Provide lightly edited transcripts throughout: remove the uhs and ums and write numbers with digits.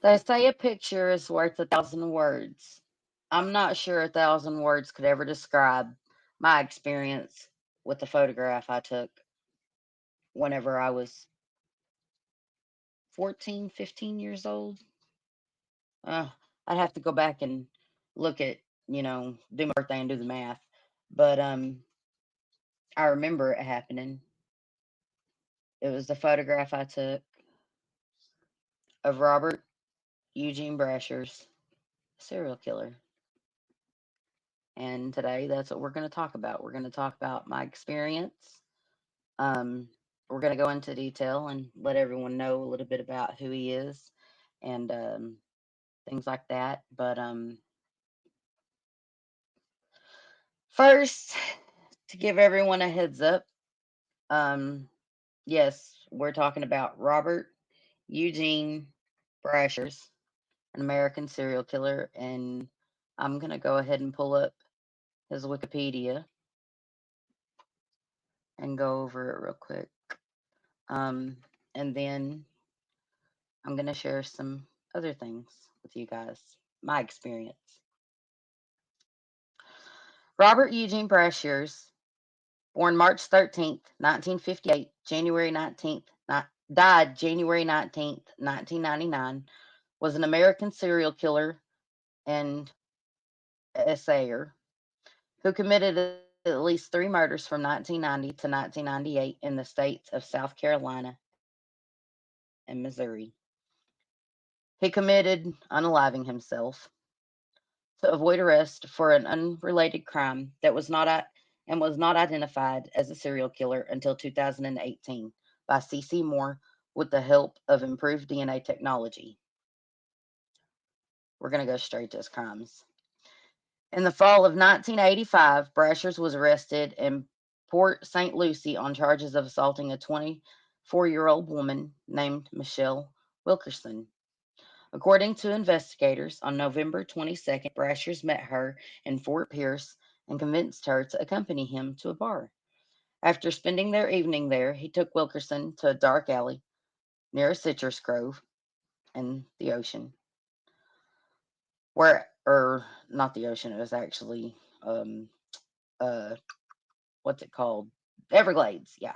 They say a picture is worth 1,000 words. I'm not sure 1,000 words could ever describe my experience with the photograph I took whenever I was 14, 15 years old. Uh, I'd have to go back and look at, do my birthday and do the math. But I remember it happening. It was the photograph I took of Robert Eugene Brashers, serial killer. And today that's what we're going to talk about. We're going to talk about my experience. Um, we're going to go into detail and let everyone know a little bit about who he is and things like that. But first, to give everyone a heads up, um, yes, we're talking about Robert Eugene Brashers, an American serial killer. And I'm going to go ahead and pull up his Wikipedia and go over it real quick. Um, and then I'm going to share some other things with you guys, my experience. Robert Eugene Brashers, born March 13th, 1958, died January 19th, 1999, was an American serial killer and assayer who committed at least 3 murders from 1990 to 1998 in the states of South Carolina and Missouri. He committed unaliving himself to avoid arrest for an unrelated crime that was not identified as a serial killer until 2018 by C.C. Moore with the help of improved DNA technology. We're going to go straight to his crimes. In the fall of 1985, Brashers was arrested in Port St. Lucie on charges of assaulting a 24-year-old woman named Michelle Wilkerson. According to investigators, on November 22nd, Brashers met her in Fort Pierce and convinced her to accompany him to a bar. After spending their evening there, he took Wilkerson to a dark alley near a citrus grove and the ocean, or not the ocean, it was actually, uh, what's it called? Everglades, yeah.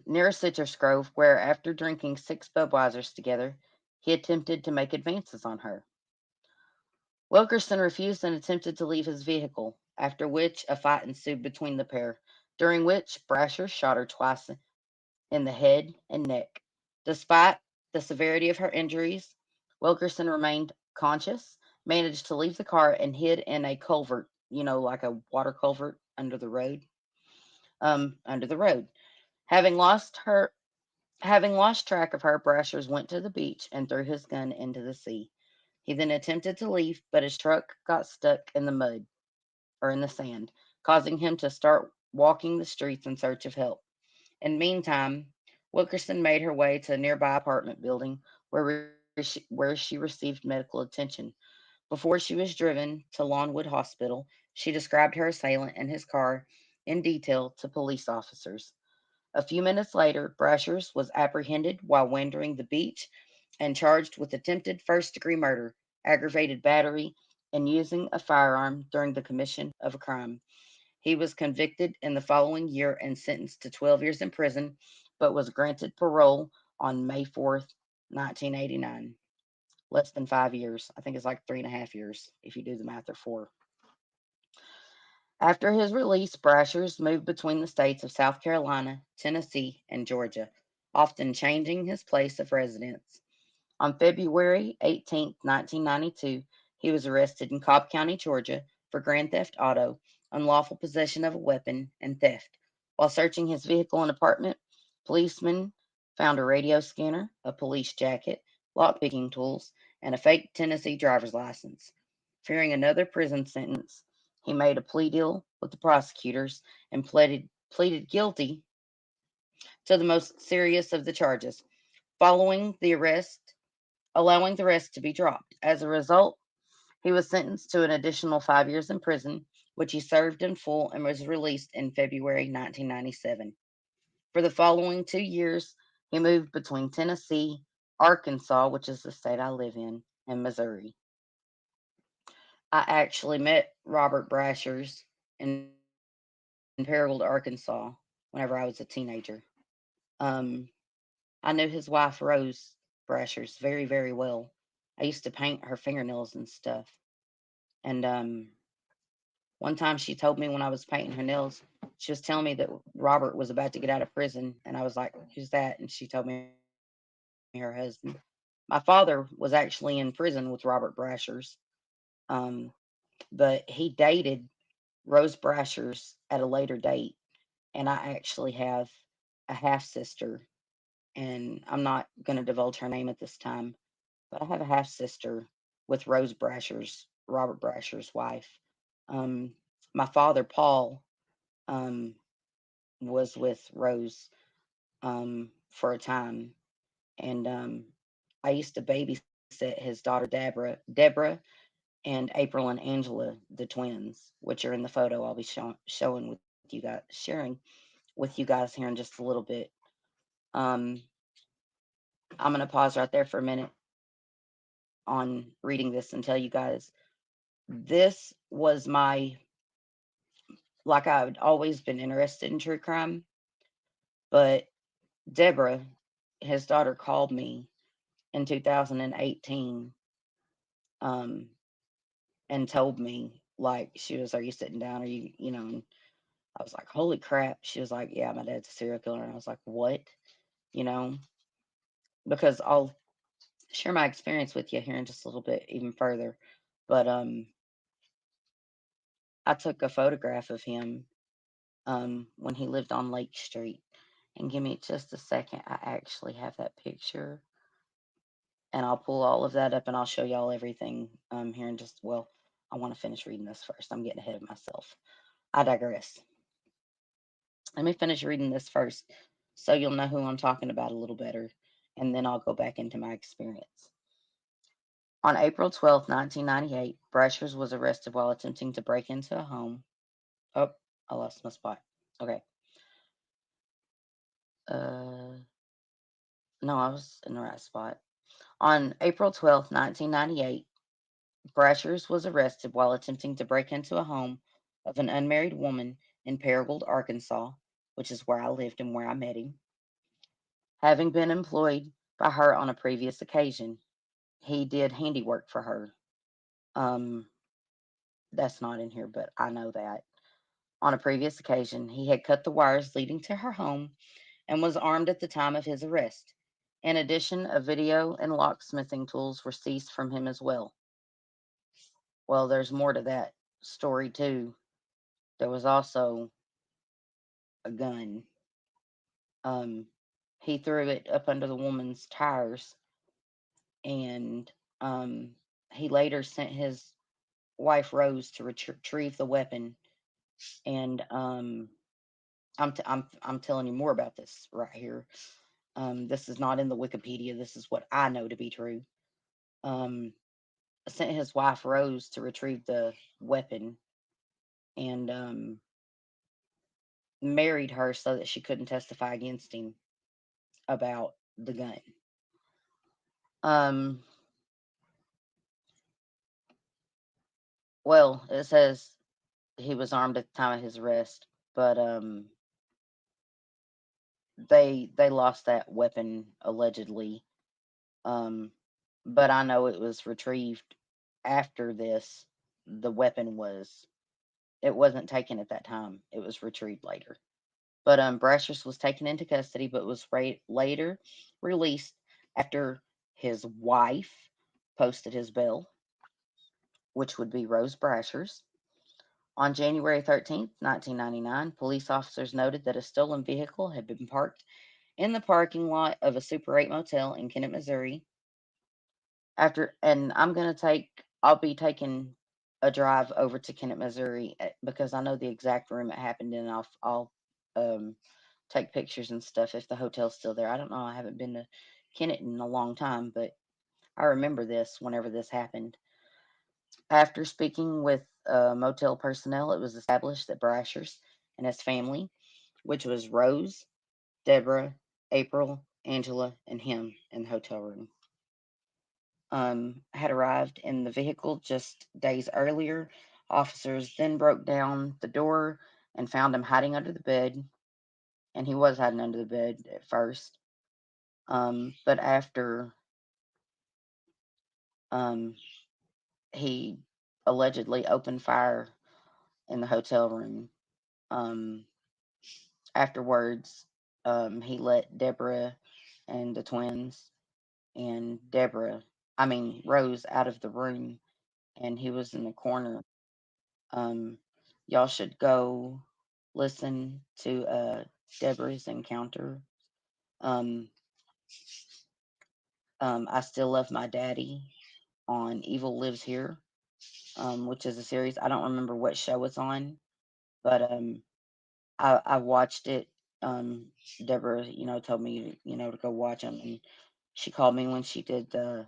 Near a citrus grove, where after drinking 6 Budweisers together, he attempted to make advances on her. Wilkerson refused and attempted to leave his vehicle, after which a fight ensued between the pair, during which Brasher shot her twice in the head and neck. Despite the severity of her injuries, Wilkerson remained conscious, managed to leave the car, and hid in a culvert, like a water culvert under the road. Having lost her, having lost track of her, Brashers went to the beach and threw his gun into the sea. He then attempted to leave, but his truck got stuck in the mud or in the sand, causing him to start walking the streets in search of help. In the meantime, Wilkerson made her way to a nearby apartment building where she received medical attention. Before she was driven to Lawnwood Hospital, she described her assailant and his car in detail to police officers. A few minutes later, Brashers was apprehended while wandering the beach and charged with attempted first-degree murder, aggravated battery, and using a firearm during the commission of a crime. He was convicted in the following year and sentenced to 12 years in prison, but was granted parole on May 4th, 1989. Less than 5 years. I think it's like 3.5 years if you do the math, or 4. After his release, Brashers moved between the states of South Carolina, Tennessee, and Georgia, often changing his place of residence. On February 18th, 1992, he was arrested in Cobb County, Georgia, for grand theft auto, unlawful possession of a weapon, and theft. While searching his vehicle and apartment, policemen found a radio scanner, a police jacket, lockpicking tools, and a fake Tennessee driver's license. Fearing another prison sentence, he made a plea deal with the prosecutors and pleaded guilty to the most serious of the charges, following the arrest, allowing the rest to be dropped. As a result, he was sentenced to an additional 5 years in prison, which he served in full and was released in February 1997. For the following 2 years, he moved between Tennessee Arkansas, which is the state I live in, and Missouri. I actually met Robert Brashers in Paragould, Arkansas, whenever I was a teenager. Um, I knew his wife, Rose Brashers, very, very well. I used to paint her fingernails and stuff. And one time she told me when I was painting her nails, she was telling me that Robert was about to get out of prison. And I was like, who's that? And she told me her husband. My father was actually in prison with Robert Brashers. Um, but he dated Rose Brashers at a later date. And I actually have a half sister, and I'm not going to divulge her name at this time, but I have a half sister with Rose Brashers, Robert Brasher's wife. Um, my father, Paul, um, was with Rose for a time, and I used to babysit his daughter, Deborah, and April and Angela, the twins, which are in the photo I'll be showing with you guys, sharing with you guys here in just a little bit. Um, I'm going to pause right there for a minute on reading this and tell you guys this was my, like, I've always been interested in true crime, but Deborah, his daughter, called me in 2018, um, and told me, like, she was, are you sitting down? Are you, and I was like, holy crap. She was like, yeah, my dad's a serial killer. And I was like, what? You know, because I'll share my experience with you here in just a little bit, even further. But I took a photograph of him when he lived on Lake Street. And give me just a second. I actually have that picture, and I'll pull all of that up and I'll show y'all everything here in just, well, I want to finish reading this first. I'm getting ahead of myself. I digress. Let me finish reading this first so you'll know who I'm talking about a little better, and then I'll go back into my experience. On April 12th, 1998, Brashers was arrested while attempting to break into a home. Oh, I lost my spot. Okay. Uh, no, I was in the right spot. On April 12th, 1998, Brashers was arrested while attempting to break into a home of an unmarried woman in Paragould, Arkansas, which is where I lived and where I met him. Having been employed by her on a previous occasion, he did handiwork for her. Um, that's not in here, but I know that. On a previous occasion, he had cut the wires leading to her home and was armed at the time of his arrest. In addition, a video and locksmithing tools were seized from him as well. Well, there's more to that story, too. There was also a gun. Um, he threw it up under the woman's tires, and he later sent his wife Rose to retrieve the weapon. And I'm telling you more about this right here. This is not in the Wikipedia. This is what I know to be true. Um, sent his wife Rose to retrieve the weapon, and married her so that she couldn't testify against him about the gun. Um, well, it says he was armed at the time of his arrest, but they lost that weapon allegedly. Um, but I know it was retrieved after this. The weapon was, it wasn't taken at that time. It was retrieved later. But Brashers was taken into custody, but was later released after his wife posted his bail, which would be Rose Brashers. On January 13th, 1999, police officers noted that a stolen vehicle had been parked in the parking lot of a Super 8 motel in Kennett, Missouri. And I'll be taking a drive over to Kennett, Missouri, because I know the exact room it happened in. I'll um, take pictures and stuff if the hotel's still there. I don't know. I haven't been to Kennett in a long time, but I remember this whenever this happened. After speaking with motel personnel, it was established that Brashers and his family, which was Rose, Deborah, April, Angela, and him in the hotel room. Had arrived in the vehicle just days earlier. Officers then broke down the door and found him hiding under the bed, and he was hiding under the bed at first. But after um, he allegedly opened fire in the hotel room, um, afterwards, he let Deborah and the twins and Rose out of the room, and he was in the corner. Um, y'all should go listen to Deborah's encounter. Um, I Still Love My Daddy on Evil Lives Here, which is a series. I don't remember what show it's on, but I watched it. Um, Deborah, told me, to go watch them, and she called me when she did the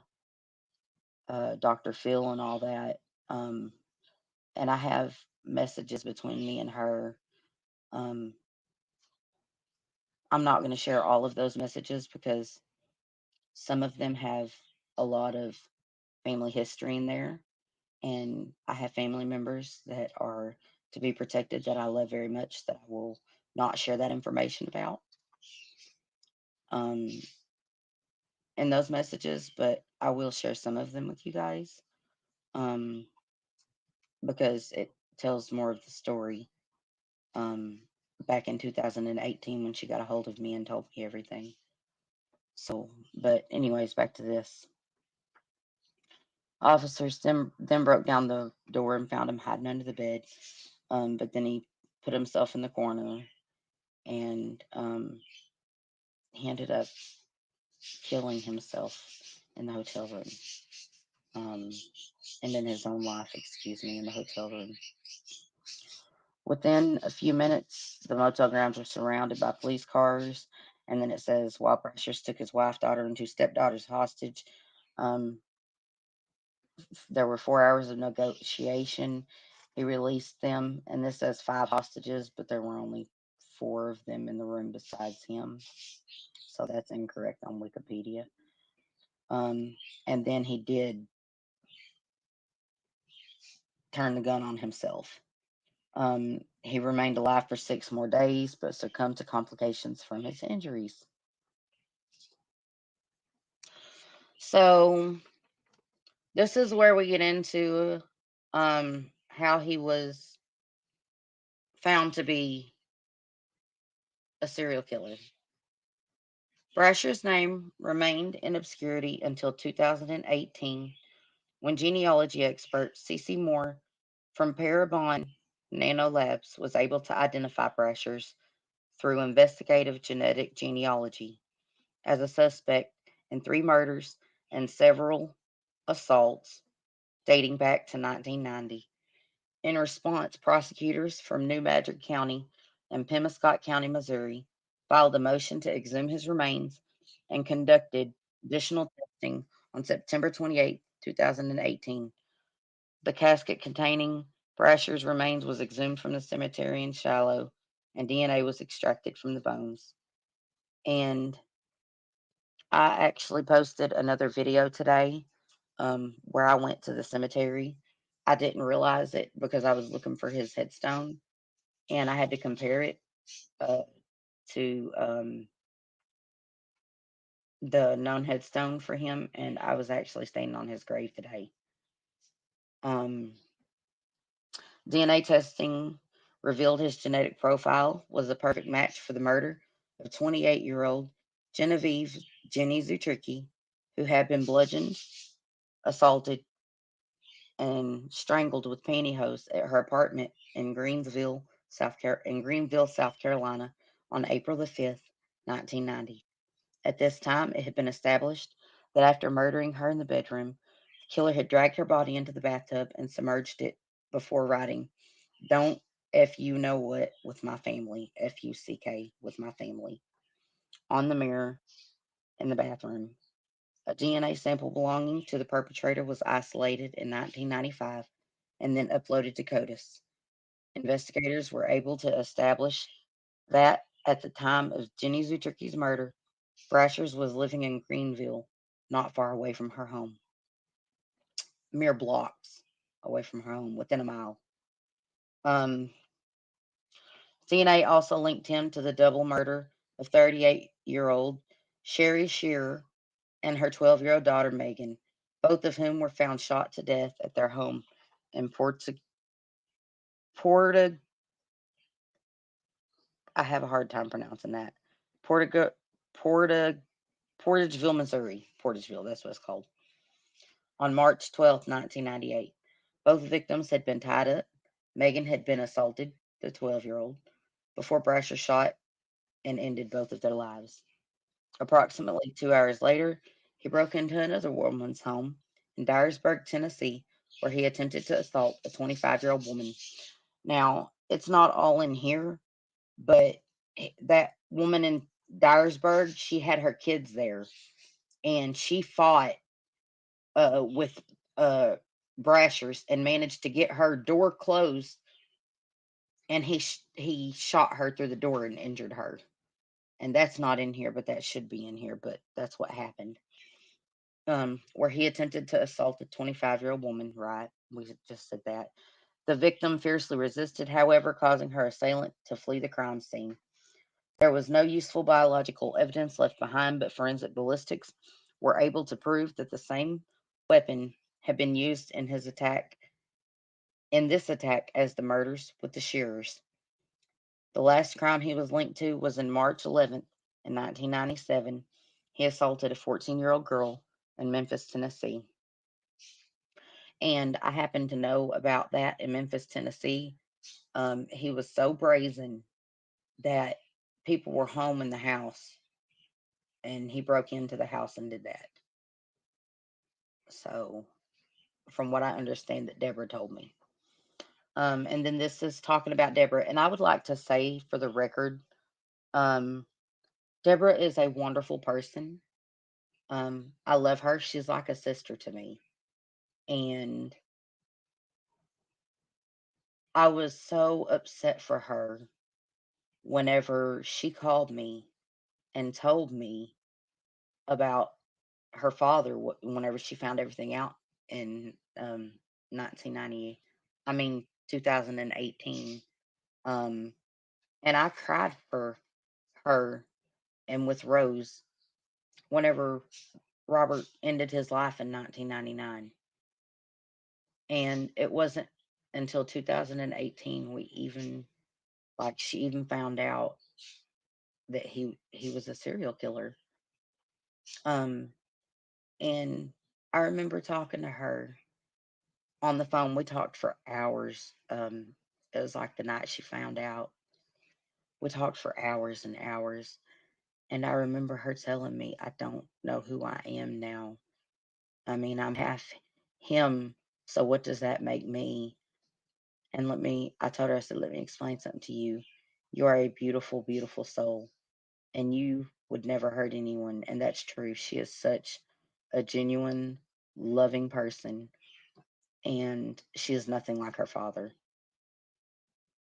Dr. Phil and all that. Um, and I have messages between me and her. Um, I'm not going to share all of those messages because some of them have a lot of family history in there. And I have family members that are to be protected that I love very much that I will not share that information about um, in those messages, but I will share some of them with you guys um, because it tells more of the story. Um, Back in 2018 when she got a hold of me and told me everything. So, but anyways, back to this. Officers then broke down the door and found him hiding under the bed. But then he put himself in the corner and he ended up killing himself in the hotel room. Um, Ending his own life, excuse me, in the hotel room. Within a few minutes, the motel grounds were surrounded by police cars. And then it says, while Brashers took his wife, daughter, and two stepdaughters hostage, um, there were 4 hours of negotiation. He released them, and this says five hostages, but there were only four of them in the room besides him. So that's incorrect on Wikipedia. And then he did turn the gun on himself. He remained alive for 6 more days, but succumbed to complications from his injuries. So this is where we get into how he was found to be a serial killer. Brasher's name remained in obscurity until 2018 when genealogy expert C.C. Moore from Parabon Nanolabs was able to identify Brashers through investigative genetic genealogy as a suspect in 3 murders and several assaults dating back to 1990. In response, prosecutors from New Madrid County and Pemiscot County, Missouri, filed a motion to exhume his remains and conducted additional testing on September 28, 2018. The casket containing Brasher's remains was exhumed from the cemetery in Shiloh, and DNA was extracted from the bones. And I actually posted another video today where I went to the cemetery. I didn't realize it because I was looking for his headstone, and I had to compare it uh, to the known headstone for him, and I was actually standing on his grave today. Um, DNA testing revealed his genetic profile was a perfect match for the murder of 28-year-old Genevieve Jenny Zutricki, who had been bludgeoned, assaulted, and strangled with pantyhose at her apartment in Greenville, South Carolina, on April the 5th, 1990. At this time, it had been established that after murdering her in the bedroom, the killer had dragged her body into the bathtub and submerged it before writing, "Don't F you know what with my family, FUCK with my family," on the mirror in the bathroom. A DNA sample belonging to the perpetrator was isolated in 1995 and then uploaded to CODIS. Investigators were able to establish that at the time of Jenny Zutricki's murder, Brashers was living in Greenville, not far away from her home, mere blocks away from her home, within a mile. Um, DNA also linked him to the double murder of 38-year-old Sherry Shearer and her 12-year-old daughter Megan, both of whom were found shot to death at their home in Porta. I have a hard time pronouncing that. Portago, Porta, Portageville, Missouri. Portageville, that's what it's called. On March 12th, 1998. Both victims had been tied up. Megan had been assaulted, the 12-year-old, before Brasher shot and ended both of their lives. Approximately 2 hours later, he broke into another woman's home in Dyersburg, Tennessee, where he attempted to assault a 25-year-old woman. Now, it's not all in here, but that woman in Dyersburg, she had her kids there, and she fought with Brashers and managed to get her door closed, and he shot her through the door and injured her. And that's not in here, but that should be in here. But that's what happened. Where he attempted to assault a 25-year-old woman. Right, we just said that. The victim fiercely resisted, however, causing her assailant to flee the crime scene. There was no useful biological evidence left behind, but forensic ballistics were able to prove that the same weapon had been used in this attack as the murders with the shearers. The last crime he was linked to was in March 11th in 1997. He assaulted a 14-year-old girl in Memphis, Tennessee. And I happen to know about that in Memphis, Tennessee. He was so brazen that people were home in the house, and he broke into the house and did that. So, from what I understand, that Deborah told me. And then this is talking about Deborah, and I would like to say for the record, um, Deborah is a wonderful person. I love her. She's like a sister to me. And I was so upset for her whenever she called me and told me about her father whenever she found everything out in 1990, I mean 2018. Um, and I cried for her and with Rose whenever Robert ended his life in 1999. And it wasn't until 2018 we even, like, she even found out that he was a serial killer. Um, and I remember talking to her on the phone. We talked for hours. It was like the night she found out. We talked for hours and hours. And I remember her telling me, I don't know who I am now. I mean, I'm half him. So what does that make me? And I told her, I said, let me explain something to you. You are a beautiful, beautiful soul, and you would never hurt anyone. And that's true. She is such a genuine, loving person, and she is nothing like her father.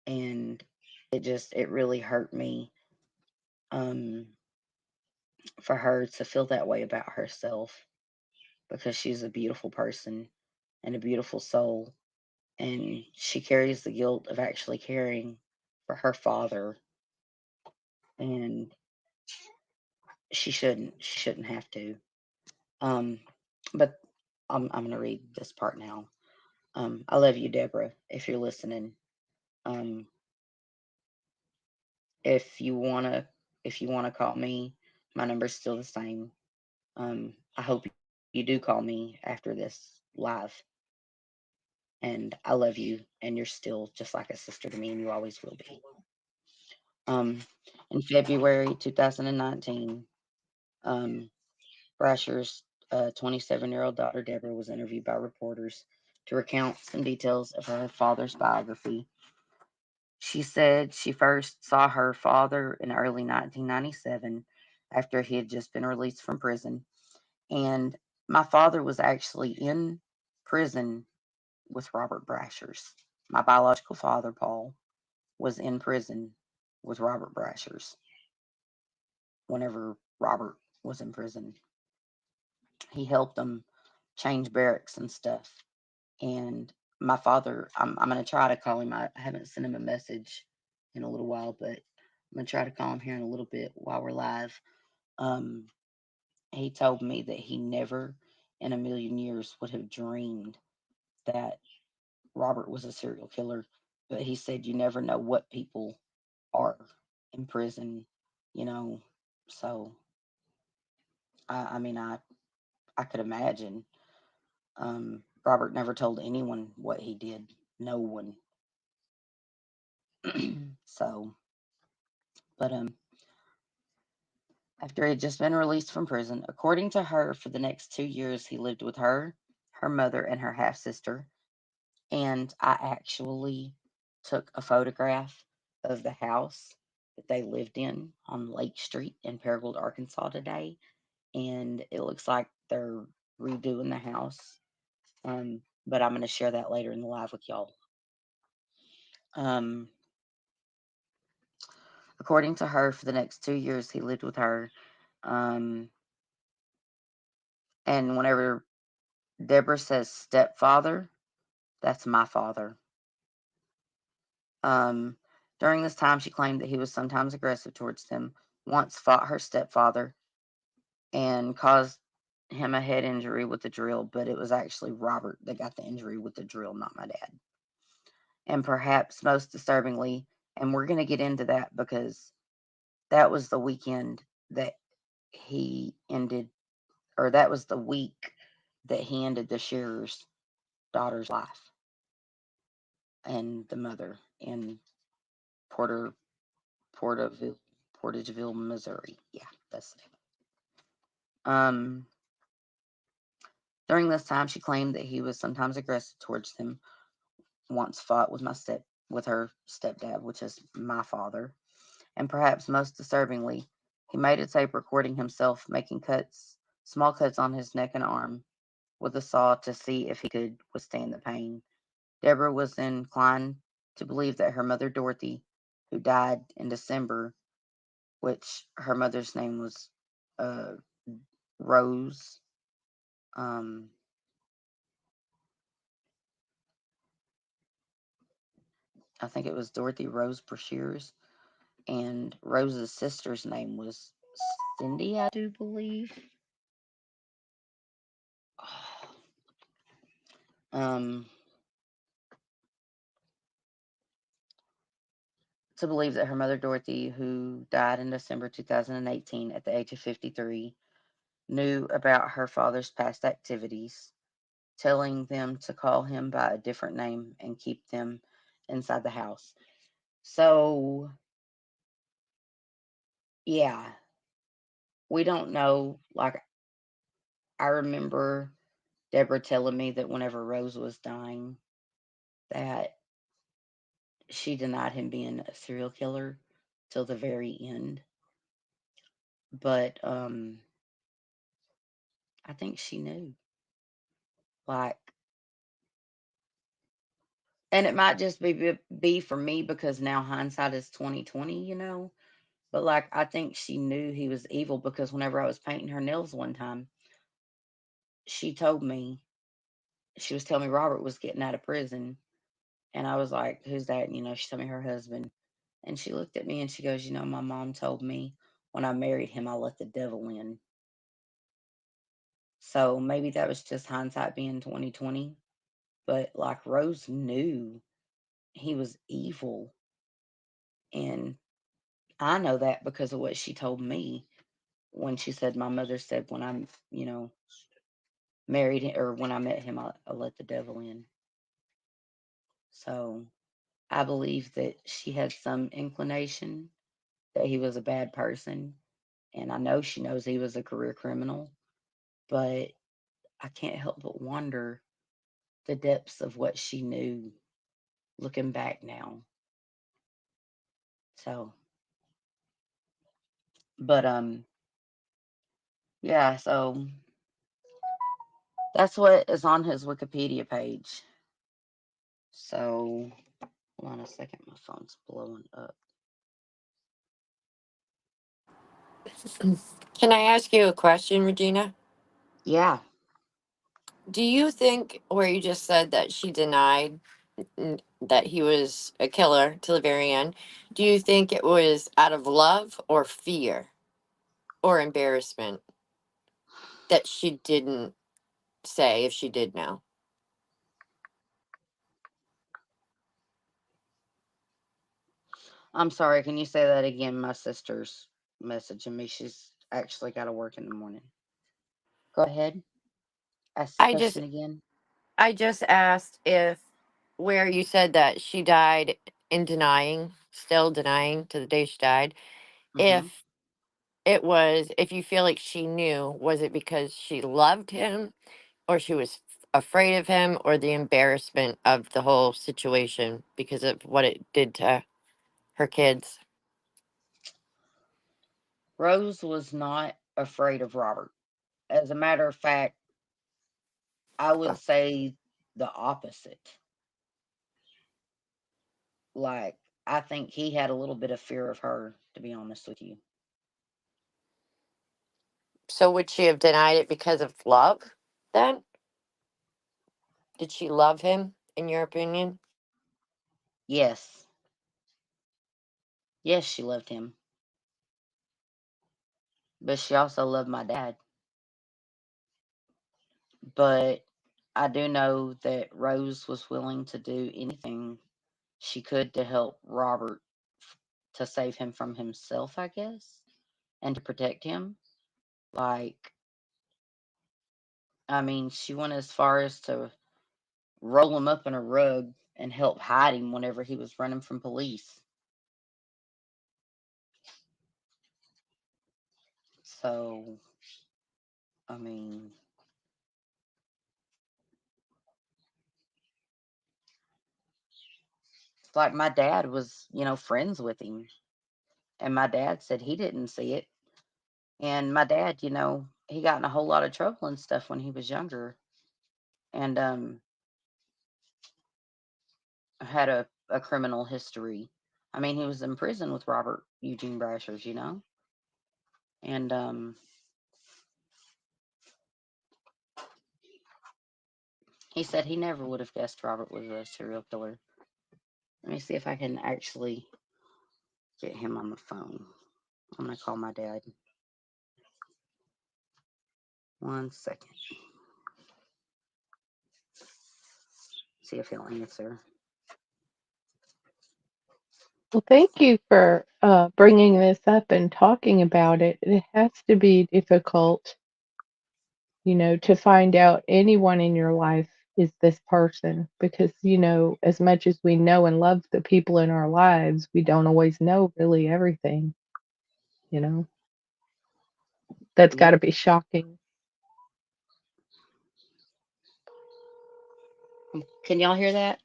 And it really hurt me, um, for her to feel that way about herself, because she's a beautiful person and a beautiful soul. And she carries the guilt of actually caring for her father, and she shouldn't have to. Um, but I'm gonna read this part now. I love you, Deborah, if you're listening. Um, if you wanna if you wanna call me, my number's still the same. I hope you do call me after this live. And I love you, and you're still just like a sister to me, and you always will be. Um, in February 2019, um, Brasher's 27-year-old daughter Deborah was interviewed by reporters to recount some details of her father's biography. She said she first saw her father in early 1997 after he had just been released from prison. And my father was actually in prison with Robert Brashers. My biological father, Paul, was in prison with Robert Brashers whenever Robert was in prison. He helped them change barracks and stuff. And my father, I'm going to try to call him. I haven't sent him a message in a little while, but I'm going to try to call him here in a little bit while we're live. Um, he told me that he never in a million years would have dreamed that Robert was a serial killer. But he said you never know what people are in prison, you know. So, I could imagine. Robert never told anyone what he did. No one. So, but after he had just been released from prison, according to her, for the next 2 years he lived with her mother, and her half sister. And I actually took a photograph of the house that they lived in on Lake Street in Paragould, Arkansas today, and it looks like they're redoing the house. But I'm going to share that later in the live with y'all. Um, according to her, for the next 2 years, he lived with her. Um, and whenever Deborah says stepfather, that's my father. Um, during this time, she claimed that he was sometimes aggressive towards them, once fought her stepfather, and caused him a head injury with the drill, but it was actually Robert that got the injury with the drill, not my dad. And perhaps most disturbingly, and we're going to get into that because that was the weekend that he ended, or that was the week that he ended the shearer's daughter's life, and the mother in Porter, Porterville, Portageville, Missouri. Yeah, that's the name. During this time, she claimed that he was sometimes aggressive towards them, once fought with her stepdad, which is my father, and perhaps most disturbingly, he made a tape recording himself making small cuts on his neck and arm with a saw to see if he could withstand the pain. Deborah was inclined to believe that her mother Dorothy, who died in December, which her mother's name was uh, Rose. Um, I think it was Dorothy Rose Brashers, and Rose's sister's name was Cindy, I do believe. Um, to believe that her mother Dorothy, who died in December 2018 at the age of 53, knew about her father's past activities, telling them to call him by a different name and keep them inside the house. So, yeah, we don't know. Like, I remember Deborah telling me that whenever Rose was dying, that she denied him being a serial killer till the very end. But I think she knew. Like, and it might just be for me because now hindsight is 2020, you know. But like, I think she knew he was evil because whenever I was painting her nails one time, she told me, she was telling me Robert was getting out of prison, and I was like, "Who's that?" And, she told me her husband, and she looked at me and she goes, "My mom told me when I married him, I let the devil in." So maybe that was just hindsight being 2020. But like Rose knew he was evil, and I know that because of what she told me when she said my mother said when I'm, married or when I met him, I let the devil in. So I believe that she had some inclination that he was a bad person, and I know she knows he was a career criminal, but I can't help but wonder the depths of what she knew looking back now. So, but yeah, so that's what is on his Wikipedia page. So, hold on a second, my phone's blowing up. Can I ask you a question, Regina? Yeah. Do you think, where you just said that she denied that he was a killer to the very end, do you think it was out of love or fear or embarrassment that she didn't say if she did know? I'm sorry. Can you say that again? My sister's messaging me. She's actually got to work in the morning. Go ahead. Ask the I just question again. I just asked if, where you said that she died in denying, still denying to the day she died, Hmm. if it was, if you feel like she knew, was it because she loved him or she was afraid of him or the embarrassment of the whole situation because of what it did to her kids? Rose was not afraid of Robert. As a matter of fact, I would say the opposite. Like, I think he had a little bit of fear of her, to be honest with you. So would she have denied it because of love then? Did she love him, in your opinion? Yes. Yes, she loved him. But she also loved my dad. But I do know that Rose was willing to do anything she could to help Robert, to save him from himself, I guess, and to protect him. Like, I mean, she went as far as to roll him up in a rug and help hide him whenever he was running from police. So, I mean, it's like my dad was, friends with him. And my dad said he didn't see it. And my dad, he got in a whole lot of trouble and stuff when he was younger. And had a criminal history. I mean, he was in prison with Robert Eugene Brashers. And he said he never would have guessed Robert was a serial killer. Let me see if I can actually get him on the phone. I'm going to call my dad. 1 second. See if he'll answer. Well, thank you for bringing this up and talking about it. It has to be difficult, to find out anyone in your life is this person because, as much as we know and love the people in our lives, we don't always know really everything, you know. That's got Yep. to be shocking. Can y'all hear that?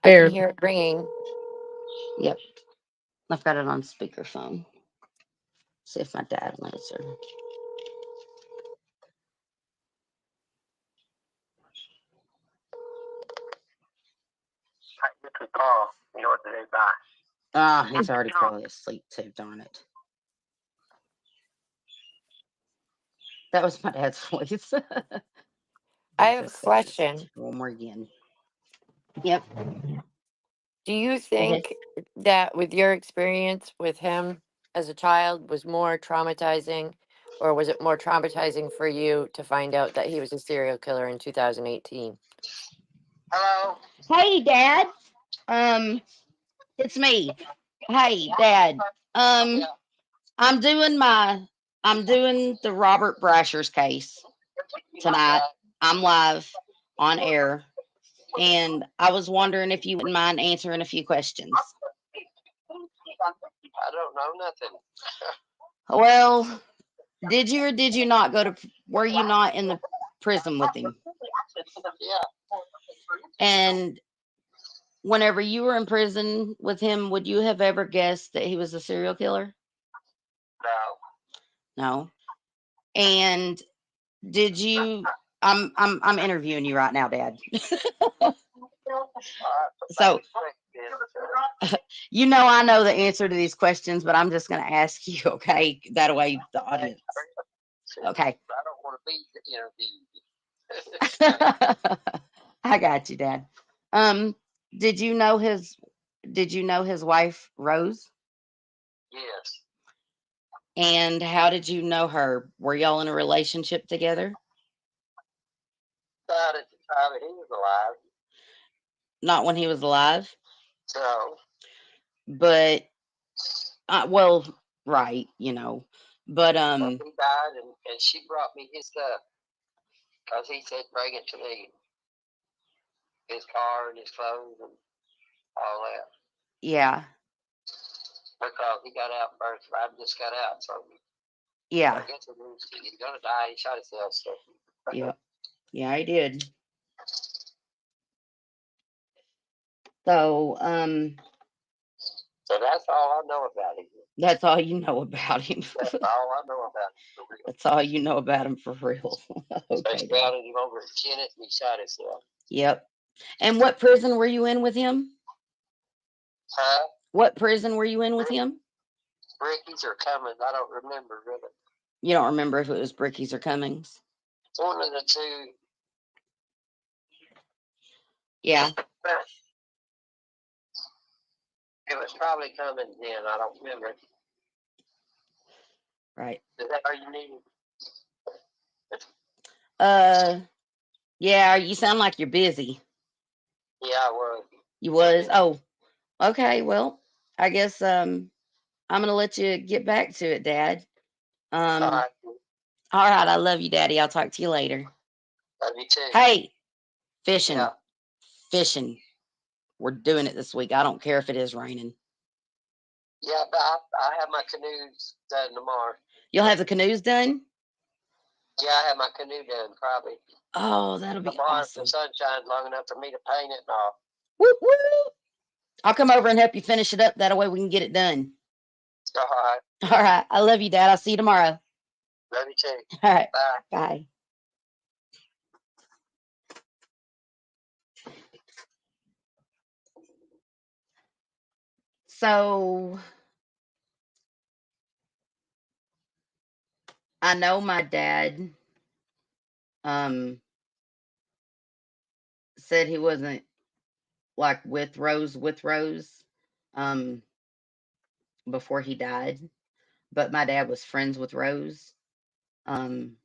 I can Barely. hear it ringing. Yep. I've got it on speakerphone. See if my dad will answer. Ah, he's already probably asleep too, darn it. That was my dad's voice. I He have a just said it question. one more again. Yep. Do you Go ahead. think that with your experience with him as a child was more traumatizing, or was it more traumatizing for you to find out that he was a serial killer in 2018? Hello. Hey, Dad. Um, it's me. Hey, Dad. Um, I'm doing my, I'm doing the Robert Brashers case tonight. I'm live on air, and I was wondering if you wouldn't mind answering a few questions. Well, did you or did you not go to? Were you not in the prison with him? And whenever you were in prison with him, would you have ever guessed that he was a serial killer? No. And did you? I'm interviewing you right now, Dad. So You know, I know the answer to these questions, but I'm just going to ask you, okay? That way the audience. Okay. I don't want to be interviewed. I got you, Dad. Um, did you know his wife Rose? Yes. And how did you know her? Were y'all in a relationship together? Died at the time that he was alive. Not when he was alive, So, but well, right, but he died, and she brought me his stuff because he said bring it to me, his car and his clothes and all that. yeah, Because he got out first. I just got out, so yeah, I guess he's gonna die. He shot himself. So. yeah, yeah, I did. So, So that's all I know about him. that's all you know about him. That's all I know about him for real. That's all you know about him for real. They Okay. scouted him over at Kennett and he shot himself. Yep. And what prison were you in with him? Huh? What prison were you in with him? Ricky's or Cummins, I don't remember really. You don't remember if it was Bricky's or Cummings? One of the two. Yeah. It was probably Cummins then, I don't remember. Right. Is that all you need? Yeah, you sound like you're busy. Yeah, I was. You was? Oh, okay. Well, I guess I'm gonna let you get back to it, Dad. All right. All right, I love you, Daddy. I'll talk to you later. Love you too. Hey, fishing. Yeah. Fishing. We're doing it this week. I don't care if it is raining. Yeah, but I have my canoes done tomorrow. You'll have the canoes done? Yeah, I have my canoe done probably. Oh, that'll be Tomorrow awesome. if the sun shines long enough for me to paint it and all. Whoop, whoop. I'll come over and help you finish it up. That way we can get it done. All right. All right. I love you, Dad. I'll see you tomorrow. Love you too. All right. Bye. Bye. So I know my dad said he wasn't like with Rose um before he died, but my dad was friends with Rose. Um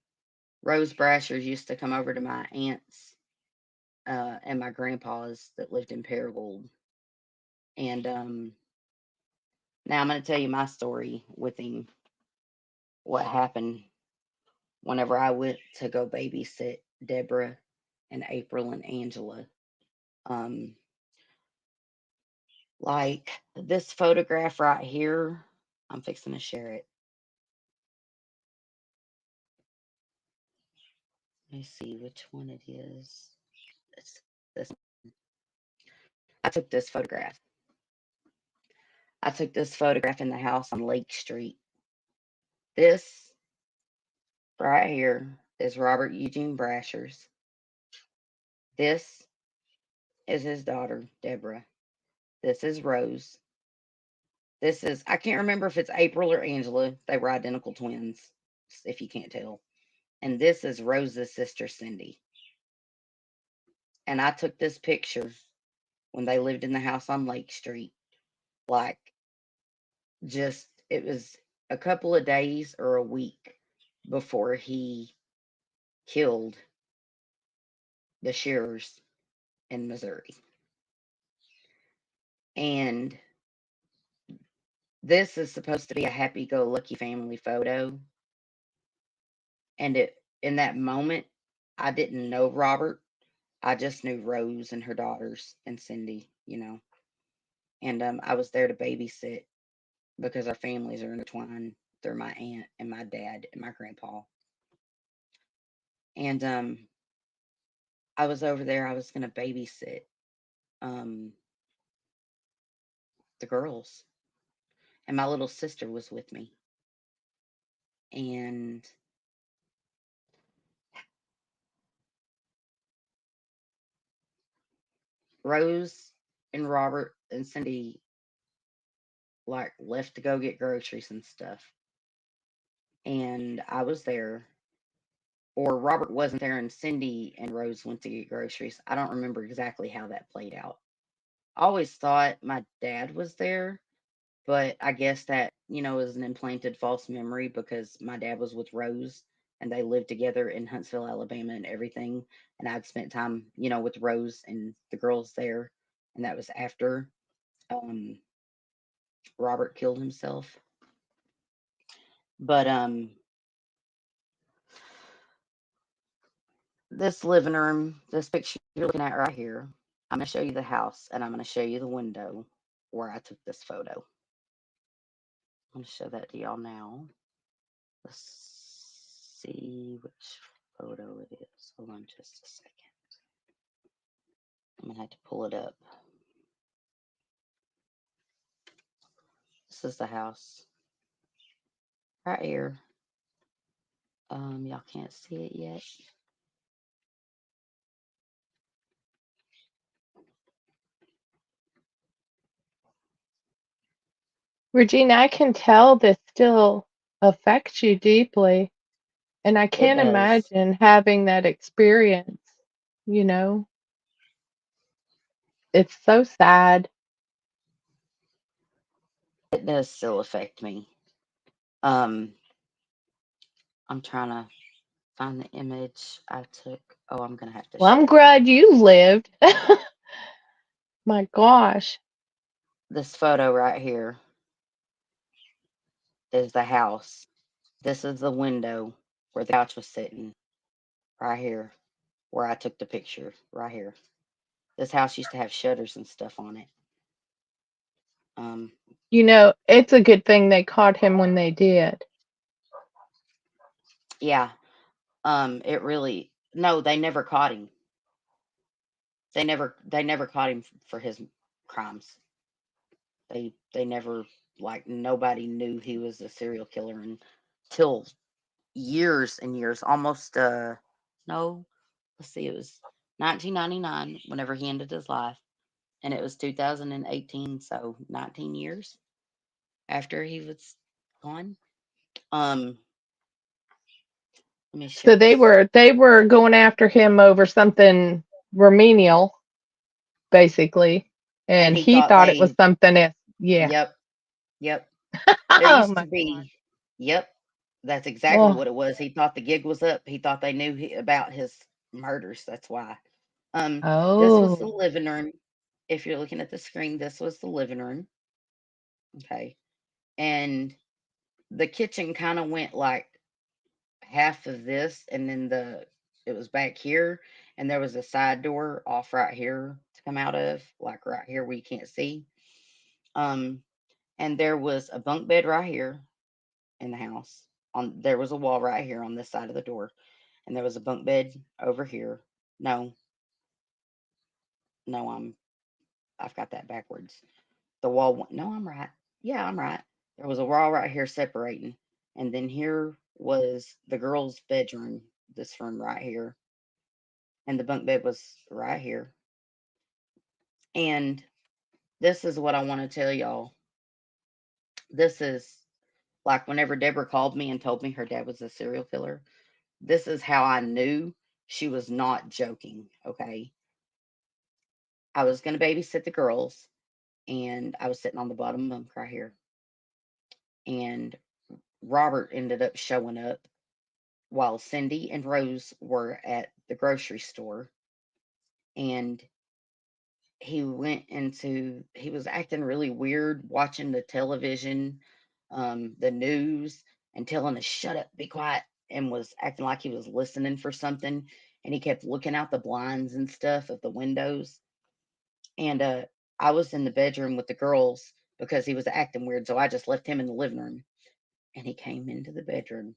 Rose Brashers used to come over to my aunts and my grandpa's that lived in Paragould. And now I'm going to tell you my story with him, what happened whenever I went to go babysit Deborah and April and Angela. Um, like this photograph right here, I'm fixing to share it. Let me see which one it is. It's this. I took this photograph. I took this photograph in the house on Lake Street. This right here is Robert Eugene Brashers. This is his daughter, Deborah. This is Rose. This is, I can't remember if it's April or Angela. They were identical twins, if you can't tell. And this is Rose's sister, Cindy. And I took this picture when they lived in the house on Lake Street. Like, just, it was a couple of days or a week before he killed the shearers in Missouri. And this is supposed to be a happy go lucky family photo. And in that moment, I didn't know Robert. I just knew Rose and her daughters and Cindy. And I was there to babysit because our families are intertwined through my aunt and my dad and my grandpa. And I was over there. I was going to babysit um, the girls, and my little sister was with me. And Rose and Robert and Cindy like left to go get groceries and stuff, and I was there, or Robert wasn't there, and Cindy and Rose went to get groceries. I don't remember exactly how that played out. I always thought my dad was there, but I guess that, is an implanted false memory because my dad was with Rose and they lived together in Huntsville, Alabama and everything. And I'd spent time, with Rose and the girls there. And that was after um, Robert killed himself. But this living room, this picture you're looking at right here, I'm going to show you the house and I'm going to show you the window where I took this photo. I'm going to show that to y'all now. Let's see which photo it is. Hold on just a second. I'm gonna have to pull it up. This is the house right here. Y'all can't see it yet. Regina, I can tell this still affects you deeply. And I It can't does. imagine having that experience. You know, it's so sad. It does still affect me. Um, I'm trying to find the image I took. Oh, I'm gonna have to Well, show I'm it to glad y'all. you lived. My gosh. This photo right here is the house. This is the window where the couch was sitting. Right here, where I took the picture. Right here. This house used to have shutters and stuff on it. Um, It's a good thing they caught him when they did. yeah. It really no, they never caught him. They never caught him for his crimes. They never, like, nobody knew he was a serial killer until years and years, almost no, let's see, it was 1999 whenever he ended his life, and it was 2018, so 19 years after he was gone. Um, let me show So they this. were they were going after him over something remedial, basically, And and he he thought thought it was they, something else. Yeah. yep, yep. There Oh used to my gosh. be, yep, that's exactly Oh, what it was. He thought the gig was up. He thought they knew about his murders. That's why. This was the oh. living room. If you're looking at the screen, this was the living room. Okay. And the kitchen kind of went like half of this, and then it was back here, and there was a side door off right here to come out of, like right here where you can't see. Um, and there was a bunk bed right here in the house. There was a wall right here on this side of the door, and there was a bunk bed over here. No, no, I've got that backwards. The wall. No, I'm right. Yeah, I'm right. There was a wall right here separating, and then here was the girls' bedroom. This room right here, and the bunk bed was right here. And this is what I want to tell y'all. This is like whenever Deborah called me and told me her dad was a serial killer. This is how I knew she was not joking. Okay, I was going to babysit the girls, and I was sitting on the bottom bunk right here. And Robert ended up showing up while Cindy and Rose were at the grocery store. And he was acting really weird, watching the television, the news, and telling us, shut up, be quiet, and was acting like he was listening for something. And he kept looking out the blinds and stuff of the windows. And I was in the bedroom with the girls because he was acting weird. So I just left him in the living room. And he came into the bedroom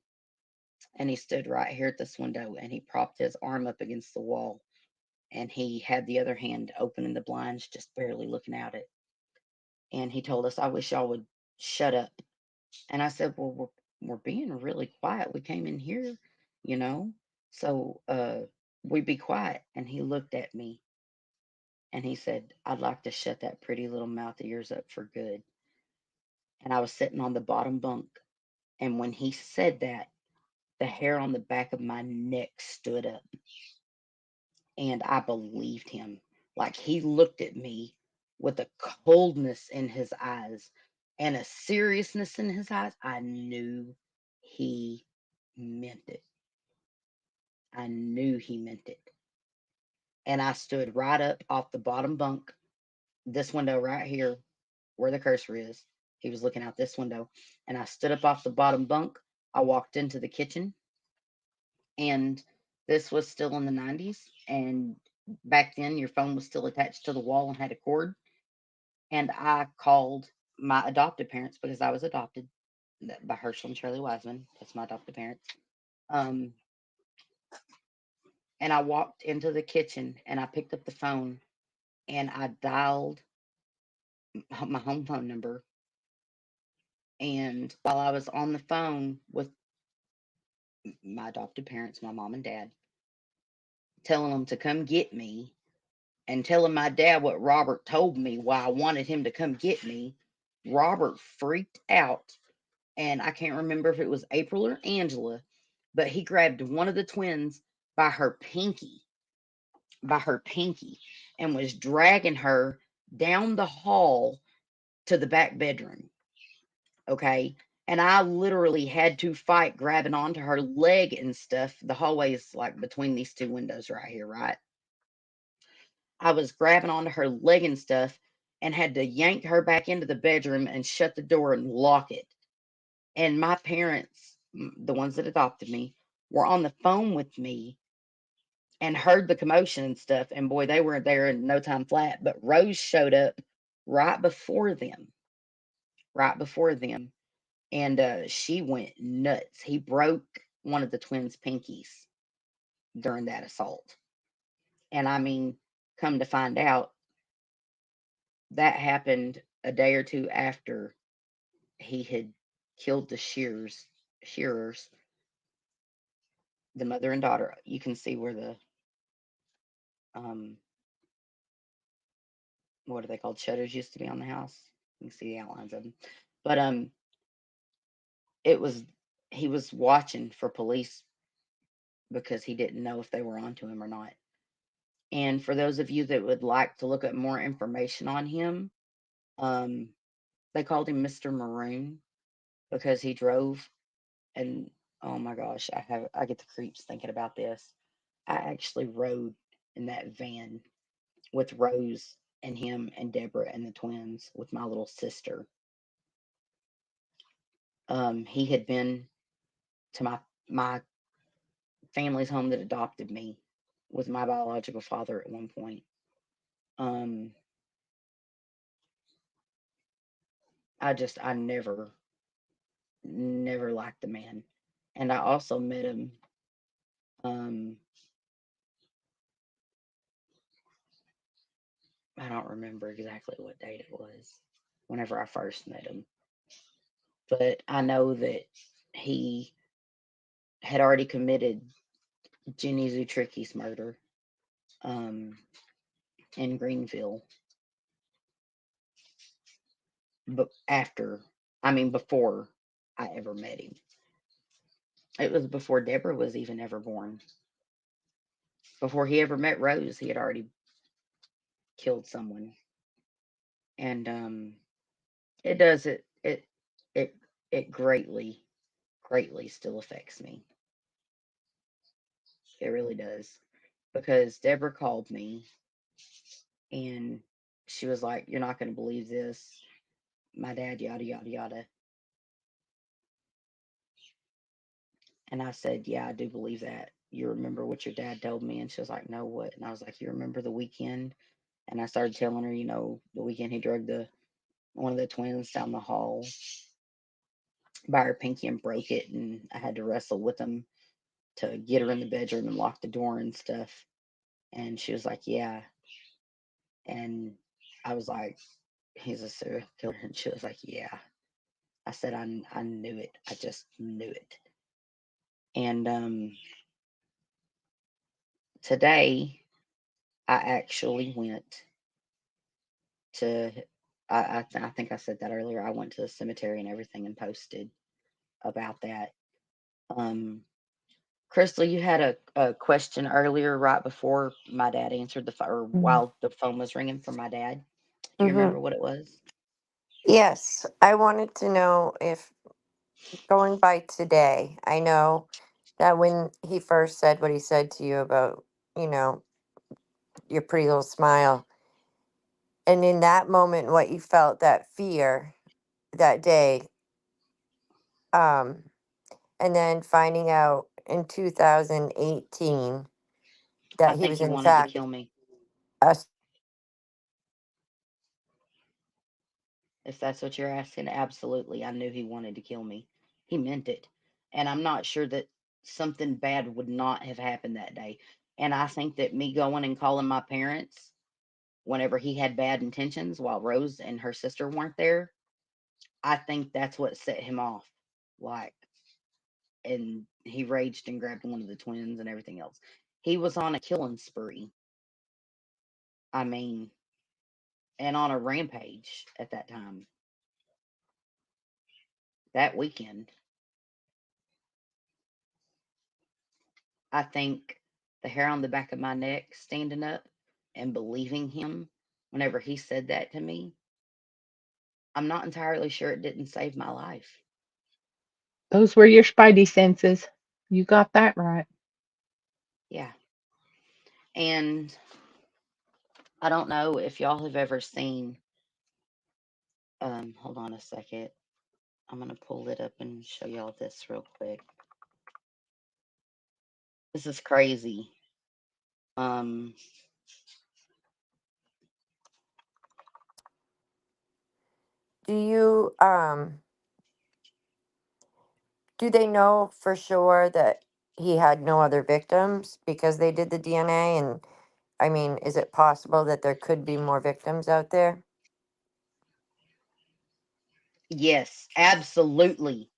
and he stood right here at this window and he propped his arm up against the wall. And he had the other hand opening the blinds, just barely looking out it. And he told us, I wish y'all would shut up. And I said, well, we're being really quiet. We came in here, you know, so we be quiet. And he looked at me And he said, I'd like to shut that pretty little mouth of yours up for good. And I was sitting on the bottom bunk. And when he said that, the hair on the back of my neck stood up. And I believed him. Like he looked at me with a coldness in his eyes and a seriousness in his eyes. I knew he meant it. I knew he meant it. And I stood right up off the bottom bunk, this window right here where the cursor is. He was looking out this window. And I stood up off the bottom bunk. I walked into the kitchen, and this was still in the 90s. And back then, your phone was still attached to the wall and had a cord. And I called my adopted parents because I was adopted by Herschel and Shirley Wiseman. That's my adopted parents. Um, and I walked into the kitchen and I picked up the phone and I dialed my home phone number. And while I was on the phone with my adopted parents, my mom and dad, telling them to come get me and telling my dad what Robert told me, why I wanted him to come get me, Robert freaked out. And I can't remember if it was April or Angela, but he grabbed one of the twins by her pinky, by her pinky, and was dragging her down the hall to the back bedroom. Okay. And I literally had to fight grabbing onto her leg and stuff. The hallway is like between these two windows right here, right? I was grabbing onto her leg and stuff and had to yank her back into the bedroom and shut the door and lock it. And my parents, the ones that adopted me, were on the phone with me and heard the commotion and stuff. And boy, they were there in no time flat. But Rose showed up right before them, right before them. And she went nuts. He broke one of the twins' pinkies during that assault. And I mean, come to find out, that happened a day or two after he had killed the shearers, the mother and daughter. You can see where the um what are they called? Shutters used to be on the house. You can see the outlines of them. But it was he was watching for police because he didn't know if they were onto him or not. And for those of you that would like to look at more information on him, um, they called him Mr. Maroon because he drove. And oh my gosh, I get the creeps thinking about this. I actually rode in that van with Rose and him and Deborah and the twins with my little sister. He had been to my family's home that adopted me with my biological father at one point. Um, I never liked the man, and I also met him. Um, I don't remember exactly what date it was. Whenever I first met him, but I know that he had already committed Jenny Zutricki's murder um, in Greenville. But before I ever met him, it was before Deborah was even ever born. Before he ever met Rose, he had already killed someone, and it does it it greatly still affects me. It really does, because Deborah called me and she was like, "You're not going to believe this. My dad, yada yada yada." And I said, "Yeah, I do believe that. You remember what your dad told me?" And she was like, "No, what?" And I was like, "You remember the weekend?" And I started telling her, the weekend he drugged the one of the twins down the hall by her pinky and broke it, and I had to wrestle with him to get her in the bedroom and lock the door and stuff. And she was like, "Yeah." And I was like, "He's a serial killer." And she was like, "Yeah." I said, I knew it. I just knew it. And today I actually went. to I think I said that earlier. I went to the cemetery and everything and posted about that. Um, Crystal, you had a question earlier right before my dad answered the phone, or while the phone was ringing for my dad. Do you Mm-hmm. remember what it was? Yes, I wanted to know if going by today, I know that when he first said what he said to you about, you know, your pretty little smile, and in that moment, what you felt, that fear that day, um, and then finding out in 2018 I that he think was he in wanted to fact kill me. a If that's what you're asking, absolutely. I knew he wanted to kill me. He meant it. And I'm not sure that something bad would not have happened that day. And I think that me going and calling my parents whenever he had bad intentions while Rose and her sister weren't there, I think that's what set him off. Like, and he raged and grabbed one of the twins and everything else. He was on a killing spree. I mean, and on a rampage at that time, that weekend. I think the hair on the back of my neck standing up and believing him whenever he said that to me, I'm not entirely sure it didn't save my life. Those were your spidey senses. You got that right. Yeah. And I don't know if y'all have ever seen, hold on a second. I'm going to pull it up and show y'all this real quick. This is crazy. Um, do you do they know for sure that he had no other victims because they did the DNA? And I mean, is it possible that there could be more victims out there? yes, absolutely.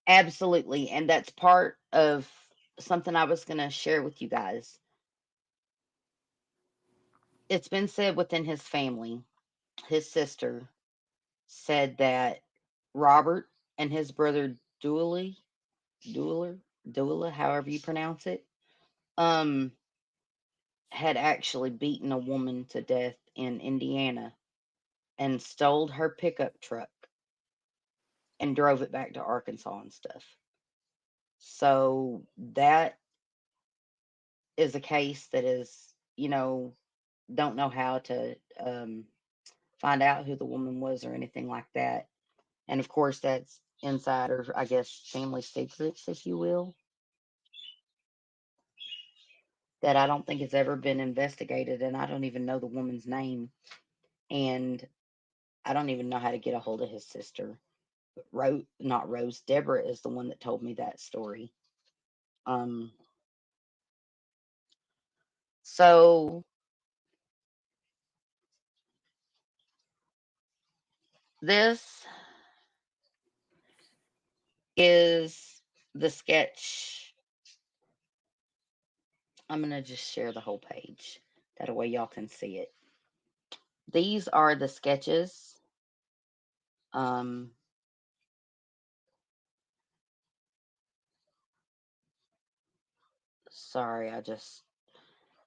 Absolutely. And that's part of something I was going to share with you guys. It's been said within his family, his sister said that Robert and his brother Dueler, Duela, however you pronounce it, um, had actually beaten a woman to death in Indiana and stole her pickup truck and drove it back to Arkansas and stuff. So that is a case that is, don't know how to find out who the woman was or anything like that. And of course, that's insider, I guess, family secrets, if you will, that I don't think has ever been investigated. And I don't even know the woman's name. And I don't even know how to get a hold of his sister. But not Rose, Deborah is the one that told me that story. Um, so this is the sketch. I'm going to just share the whole page. That way y'all can see it. These are the sketches. Um, sorry,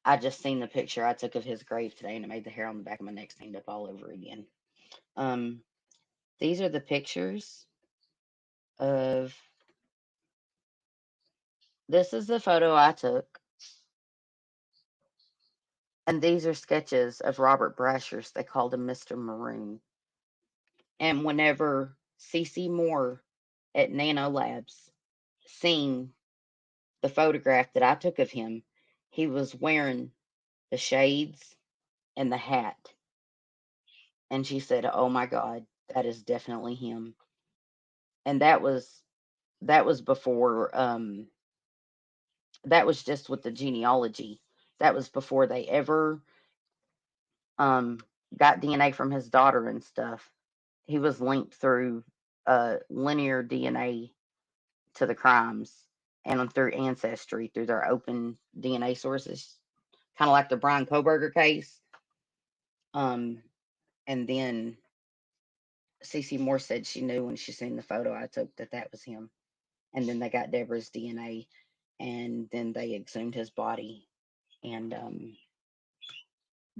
I just seen the picture I took of his grave today and it made the hair on the back of my neck stand up all over again. Um, these are the pictures of this is the photo I took, and these are sketches of Robert Brashers. They called him Mr. Maroon. And whenever CC Moore at Nano Labs seen the photograph that I took of him, he was wearing the shades and the hat. And she said, "Oh my God, that is definitely him." And that was before that was just with the genealogy. That was before they ever um got DNA from his daughter and stuff. He was linked through linear DNA to the crimes and through ancestry through their open DNA sources, kind of like the Brian Koberger case. Um, And then Cece Moore said she knew when she seen the photo I took that that was him. And then they got Deborah's DNA, and then they exhumed his body and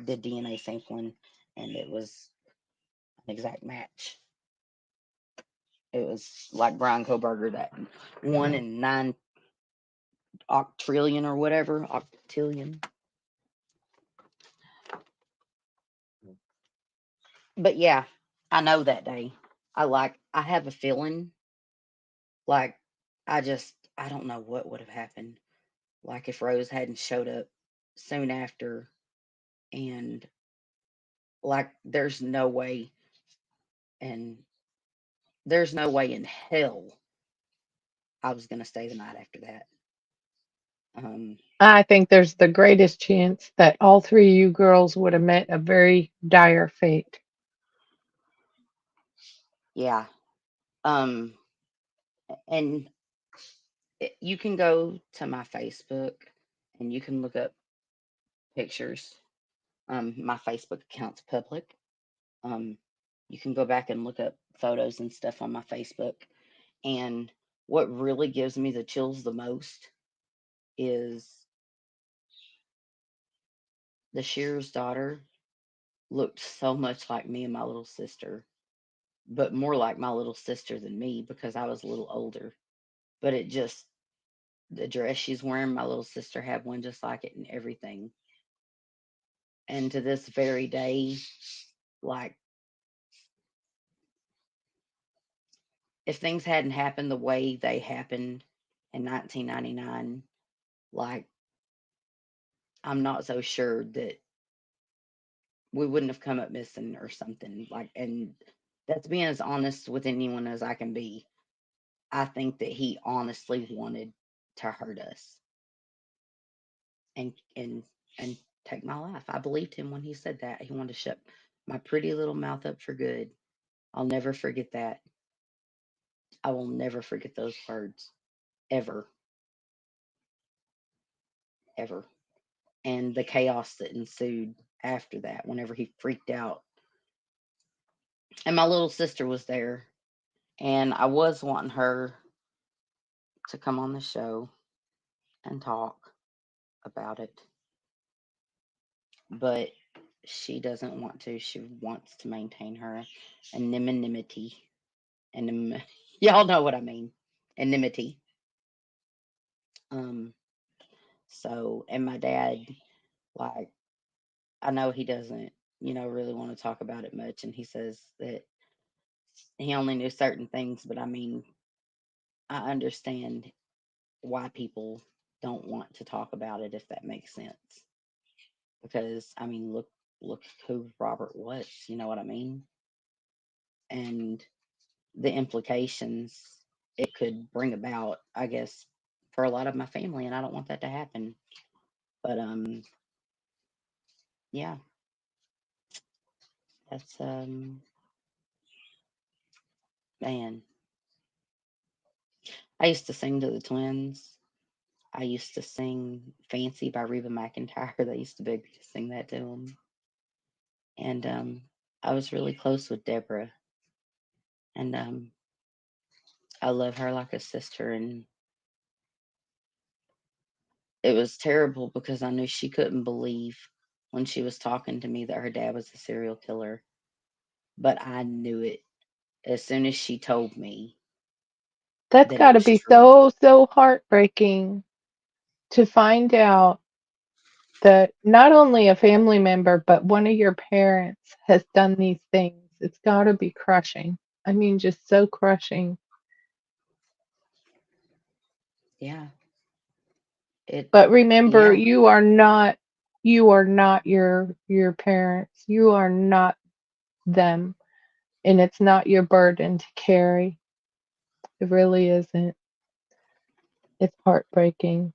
did DNA sampling, and it was an exact match. It was like Brian Koberger, that 1 in 9 octillion or whatever, octillion. But yeah, I know that day. I have a feeling like I don't know what would have happened. Like if Rose hadn't showed up soon after, and like and there's no way in hell I was gonna stay the night after that. Um, I think there's the greatest chance that all three of you girls would have met a very dire fate. yeah. Um, and you can go to my Facebook and you can look up pictures. My Facebook account's public. Um, you can go back and look up photos and stuff on my Facebook. And what really gives me the chills the most is the Shearer's daughter looked so much like me and my little sister, but more like my little sister than me because I was a little older. But it just, the dress she's wearing, my little sister had one just like it and everything. And to this very day, like, if things hadn't happened the way they happened in 1999, like, I'm not so sure that we wouldn't have come up missing or something. Like, and that's being as honest with anyone as I can be. I think that he honestly wanted to hurt us and and take my life. I believed him when he said that. He wanted to shut my pretty little mouth up for good. I'll never forget that. I will never forget those words ever, ever. And the chaos that ensued after that whenever he freaked out. And my little sister was there, and I was wanting her to come on the show and talk about it, but she doesn't want to. She wants to maintain her anonymity. And y'all know what I mean. Anonymity. Um, so, and my dad, like, I know he doesn't, really want to talk about it much. And he says that he only knew certain things, but I mean, I understand why people don't want to talk about it, if that makes sense. Because, I mean, look who Robert was, you know what I mean? And the implications it could bring about, I guess, for a lot of my family, and I don't want that to happen. But yeah, that's man. I used to sing to the twins. I used to sing "Fancy" by Reba McEntire. They used to beg me to sing that to them, and I was really close with Deborah, and I love her like a sister. And it was terrible because I knew she couldn't believe when she was talking to me that her dad was a serial killer, but I knew it as soon as she told me That's that it got to was be true. so, so heartbreaking to find out that not only a family member, but one of your parents has done these things. It's got to be crushing. I mean, just so crushing. Yeah. It But remember, yeah. you are not your parents. You are not them, and it's not your burden to carry. It really isn't. It's heartbreaking.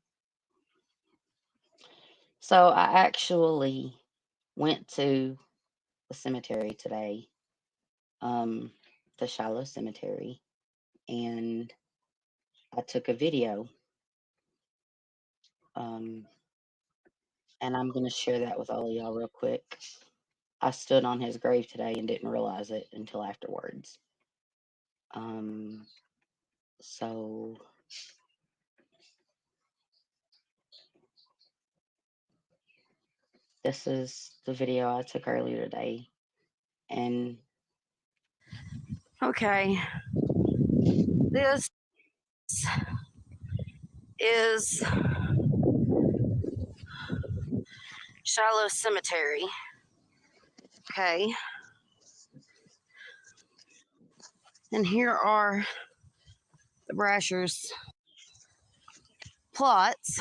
So I actually went to the cemetery today, um, the Shiloh Cemetery, and I took a video, um, and I'm gonna share that with all of y'all real quick. I stood on his grave today and didn't realize it until afterwards. So this is the video I took earlier today, and Okay, this is Shiloh Cemetery. Okay, and here are the Brashers plots.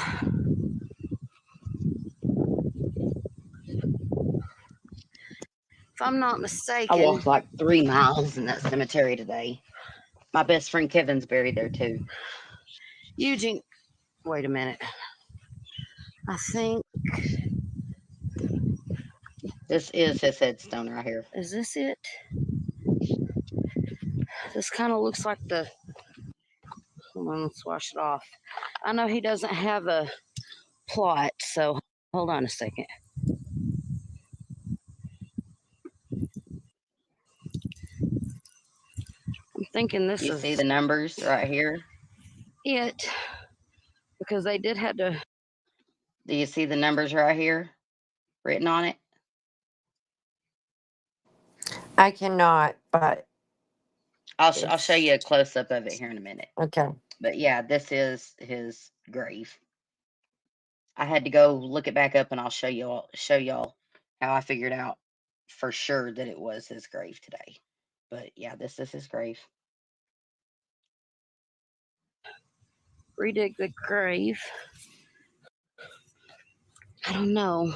If I'm not I mistaken, walked like 3 miles in that cemetery today. My best friend Kevin's buried there too. Eugene. Wait a minute. I think, This is his headstone right here. is this it? This kind of looks like the. Hold on, let's wash it off. I know he doesn't have a plot, so hold on a second. I'm thinking this You is see the numbers right here? it because they did have to. Do you see the numbers right here written on it? I cannot, but I'll show it's you a close up of it here in a minute. okay. But yeah, this is his grave. I had to go look it back up, and I'll show y'all how I figured out for sure that it was his grave today. But yeah, this is his grave. Redig the grave. I don't know.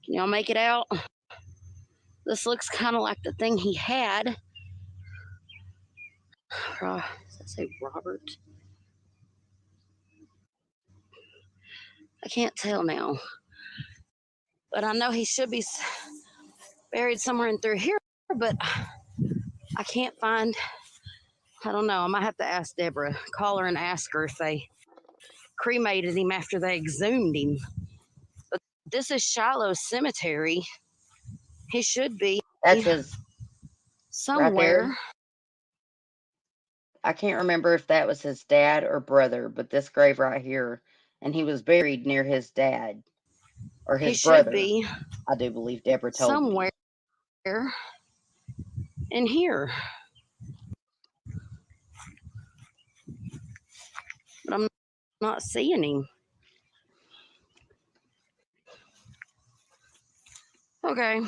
Can y'all make it out? This looks kind of like the thing he had. Does that say Robert? I can't tell now. But I know he should be buried somewhere in through here, but I can't find. I don't know. I might have to ask Deborah, call her and ask her if they cremated him after they exhumed him. But this is Shiloh Cemetery. He should be That's his right somewhere. there. I can't remember if that was his dad or brother, but this grave right here, and he was buried near his dad or He his should brother. be I do believe Deborah told somewhere me. in here. But I'm not seeing him. Okay.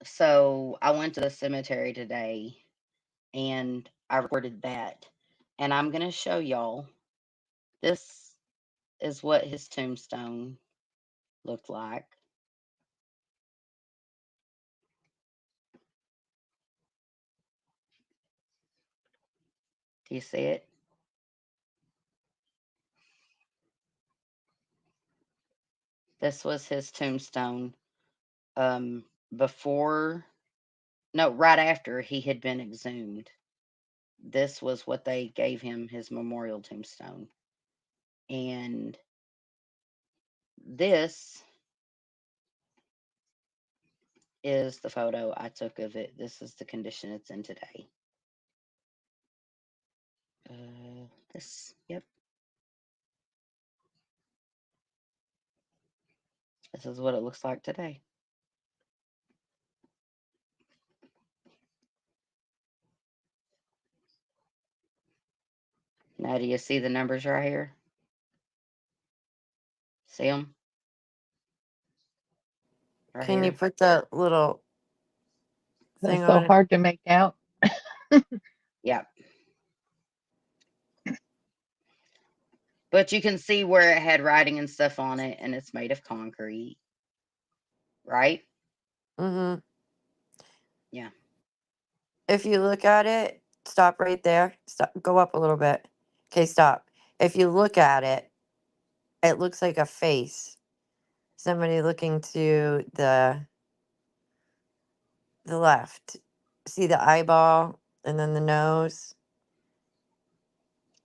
So I went to the cemetery today, and I recorded that. And I'm going to show y'all. This is what his tombstone looked like. Do you see it? This was his tombstone before, no, right after he had been exhumed. This was what they gave him, his memorial tombstone. And this is the photo I took of it. This is the condition it's in today. Yep. This is what it looks like today. Now, do you see the numbers right here? See them? Right Can you here? put the little That's thing so on it? hard to make out. Yep. But you can see where it had writing and stuff on it, and it's made of concrete. Right? Mm-hmm. Yeah. If you look at it, stop right there. Stop. Go up a little bit. Okay, stop. If you look at it, it looks like a face. Somebody looking to the left. See the eyeball and then the nose?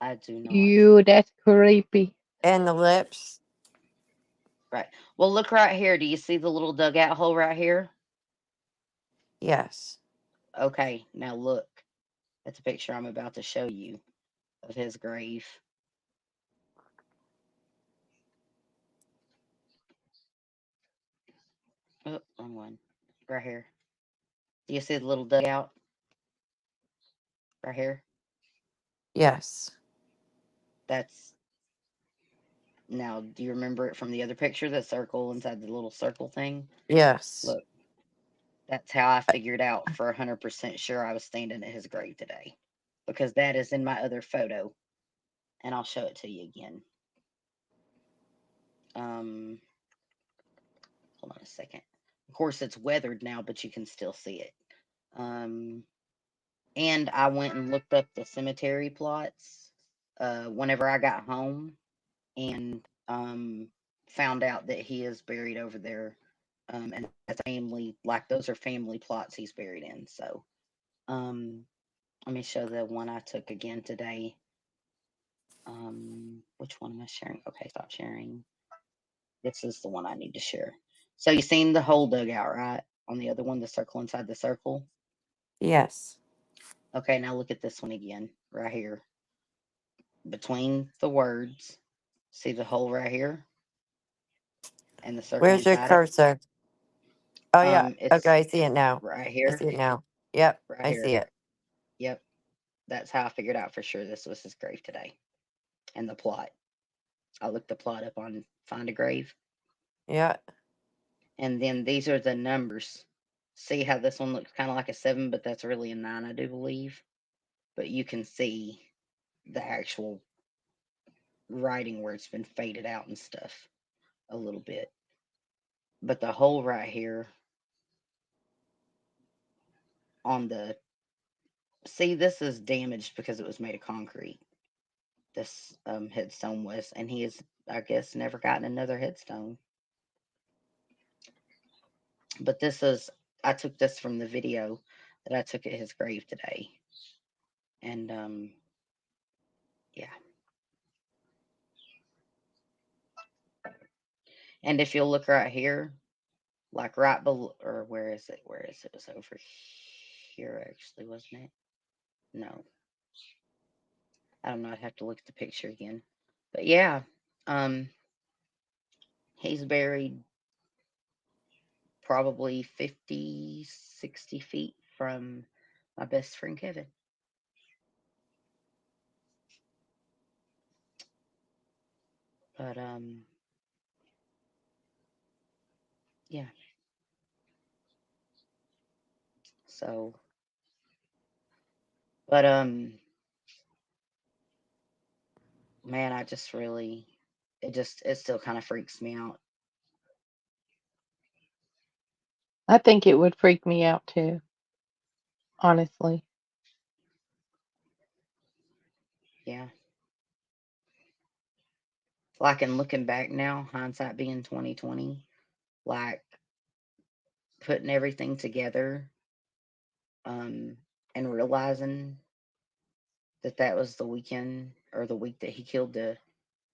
I do not. You, that's creepy. And the lips? Right. Well, look right here. Do you see the little dugout hole right here? Yes. Okay, now look. That's a picture I'm about to show you of his grave. Oh, wrong one. Right here. Do you see the little dugout right here? Yes. That's now. Do you remember it from the other picture? The circle inside the little circle thing. Yes. Look, that's how I figured out for 100% sure I was standing at his grave today, because that is in my other photo, and I'll show it to you again. Um, hold on a second. Of course, it's weathered now, but you can still see it. Um, and I went and looked up the cemetery plots whenever I got home, and found out that he is buried over there. And that's family, like those are family plots he's buried in. So, um, let me show the one I took again today. Which one am I sharing? Okay, stop sharing. This is the one I need to share. So you seen the whole dugout, right? On the other one, the circle inside the circle. Yes. Okay, now look at this one again, right here. Between the words, see the hole right here and the circle Where's your inside it? cursor? Oh, yeah. Okay, It's I see it now. right I here, see it now. Yep, right I here. see it. Yep, that's how I figured out for sure this was his grave today. And the plot. I looked the plot up on Find a Grave. Yeah. And then these are the numbers. See how this one looks kind of like a 7, but that's really a 9, I do believe. But you can see the actual writing where it's been faded out and stuff a little bit. But the hole right here on the see, this is damaged because it was made of concrete. This headstone was, and he has, I guess, never gotten another headstone. But this is, I took this from the video that I took at his grave today, and yeah. And if you'll look right here, like right below, or where is it? Where is it? It was over here, actually, wasn't it? No, I don't know. I'd have to look at the picture again. But yeah, um, he's buried probably 50, 60 feet from my best friend Kevin. But yeah. So, but man, I just really, it still kind of freaks me out. I think it would freak me out too, honestly. Yeah. Like, and looking back now, hindsight being 2020, like putting everything together, um, and realizing that that was the weekend or the week that he killed the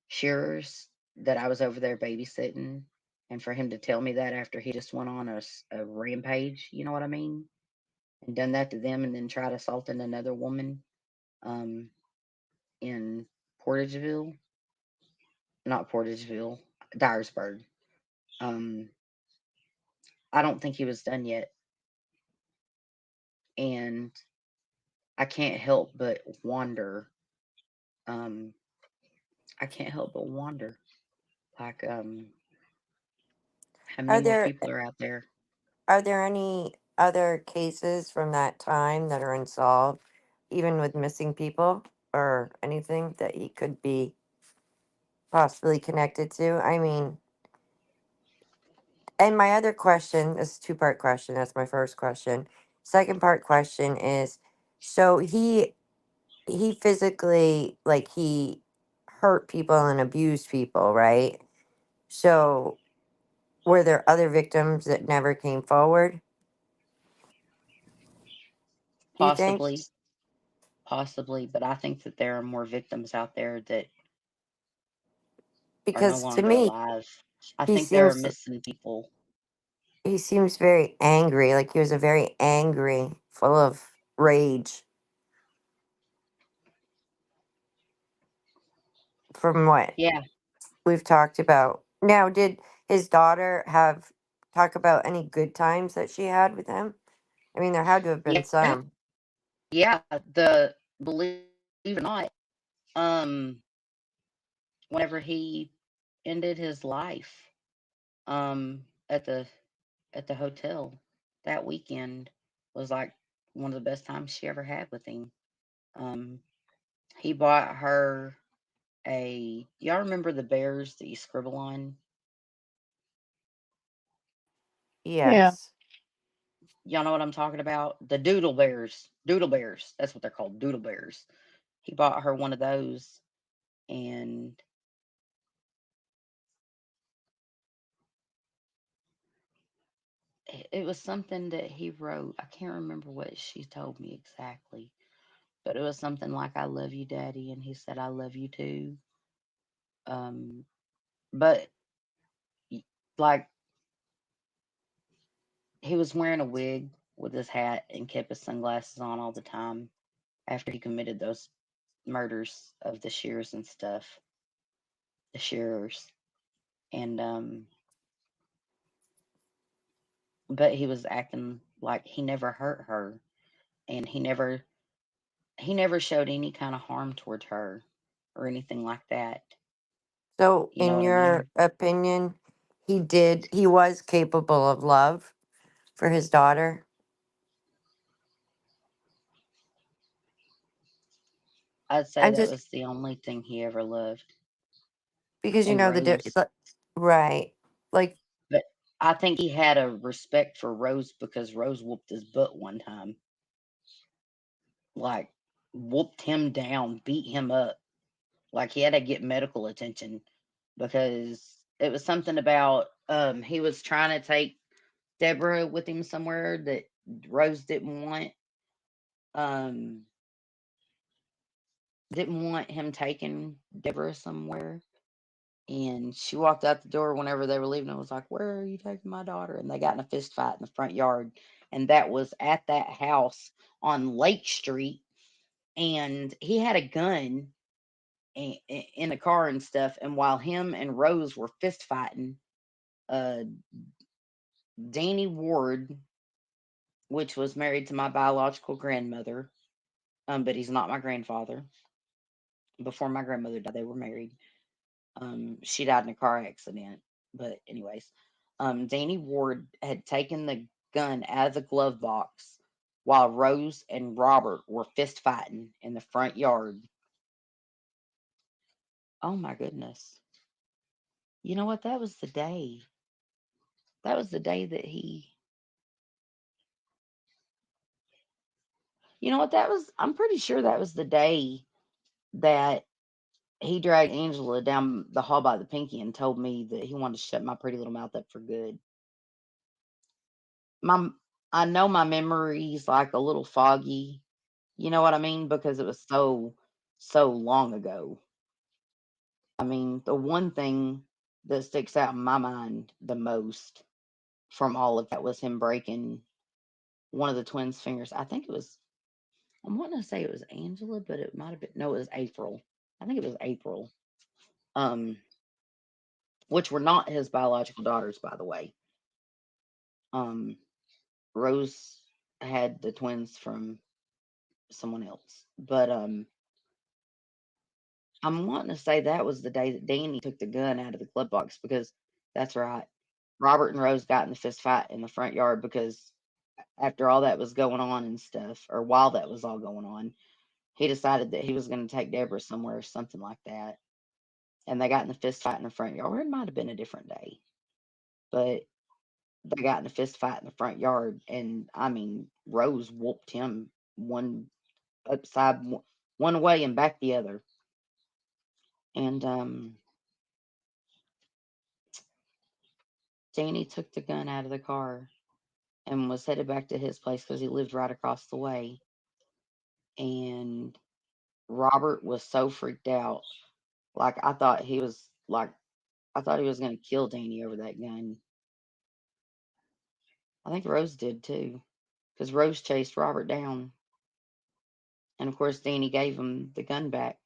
shearers that I was over there babysitting, and for him to tell me that after he just went on a rampage, you know what I mean, and done that to them, and then tried assaulting another woman, um, in Portageville, not Portageville, Dyersburg. Um, I don't think he was done yet, and I can't help but wonder. Um, I can't help but wonder, like, how many Are more there people are out there? are there any other cases from that time that are unsolved, even with missing people or anything that he could be possibly connected to? I mean, and my other question is a two-part question. That's my first question. Second part question is, so he physically, like, he hurt people and abused people, right? So were there other victims that never came forward, do you think? Possibly, possibly, but I think that there are more victims out there that are no Because to longer me, alive. I he think there are seems missing people. he seems very angry. Like he was a very angry, full of rage. From what Yeah, we've talked about. Now, did his daughter have talk about any good times that she had with him? I mean, there had to have been yeah, some. yeah. The believe it or not, um, whenever he ended his life, at the hotel that weekend was like one of the best times she ever had with him. Um, he bought her a. Y'all remember the bears that you scribble on? Yeah. Yes. Y'all know what I'm talking about? The doodle bears. Doodle bears. That's what they're called. Doodle bears. He bought her one of those, and it was something that he wrote. I can't remember what she told me exactly, but it was something like "I love you, Daddy," and he said, "I love you too." Um, but like he was wearing a wig with his hat and kept his sunglasses on all the time after he committed those murders of the shearers and stuff, the shearers, and but he was acting like he never hurt her, and he never showed any kind of harm toward her or anything like that. So, You know in what I your mean? opinion, he was capable of love for his daughter? I'd say I'm that just was the only thing he ever loved because in Rose. right. Like, But I think he had a respect for Rose because Rose whooped his butt one time. Like, whooped him down, beat him up. Like, he had to get medical attention because it was something about he was trying to take Deborah with him somewhere that Rose um didn't want him taking Deborah somewhere. And she walked out the door whenever they were leaving and was like, "Where are you taking my daughter?" And they got in a fist fight in the front yard. And that was at that house on Lake Street. And he had a gun in the car and stuff. And while him and Rose were fist fighting, uh, Danny Ward, which was married to my biological grandmother, but he's not my grandfather. Before my grandmother died, they were married. She died in a car accident. But anyways, Danny Ward had taken the gun out of the glove box while Rose and Robert were fist fighting in the front yard. Oh my goodness. You know what? That was the day. That was the day that he. You know what? That was. I'm pretty sure that was the day that he dragged Angela down the hall by the pinky and told me that he wanted to shut my pretty little mouth up for good. My, I know my memory's like a little foggy. You know what I mean? Because it was so long ago. I mean, the one thing that sticks out in my mind the most from all of that was him breaking one of the twins' fingers. I think it was, I'm wanting to say it was Angela, but it might have been, no, it was April. I think it was April. Um, which were not his biological daughters, by the way. Um, Rose had the twins from someone else. But I'm wanting to say that was the day that Danny took the gun out of the glove box because that's right. Robert and Rose got in the fist fight in the front yard because after all that was going on and stuff, or while that was all going on, he decided that he was going to take Deborah somewhere or something like that. And they got in the fist fight in the front yard. Or it might have been a different day, but they got in a fist fight in the front yard. And I mean, Rose whooped him one upside, one way and back the other. And Danny took the gun out of the car and was headed back to his place because he lived right across the way. And Robert was so freaked out. Like I thought he was gonna kill Danny over that gun. I think Rose did too, because Rose chased Robert down, and of course Danny gave him the gun back.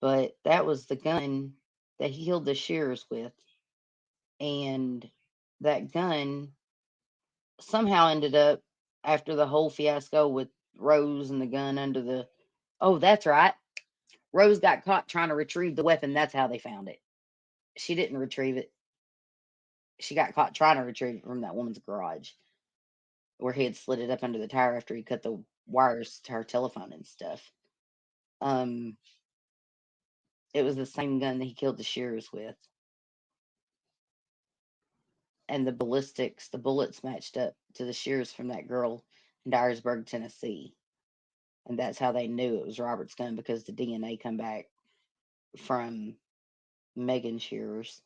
But that was the gun that he killed the Shearers with, and that gun somehow ended up after the whole fiasco with Rose and the gun under the. Oh, that's right. Rose got caught trying to retrieve the weapon. That's how they found it. She didn't retrieve it. She got caught trying to retrieve it from that woman's garage where he had slid it up under the tire after he cut the wires to her telephone and stuff. Um, it was the same gun that he killed the Shearers with, and the bullets matched up to the Shearers from that girl in Dyersburg, Tennessee, and that's how they knew it was Robert's gun because the DNA come back from Megan Shearers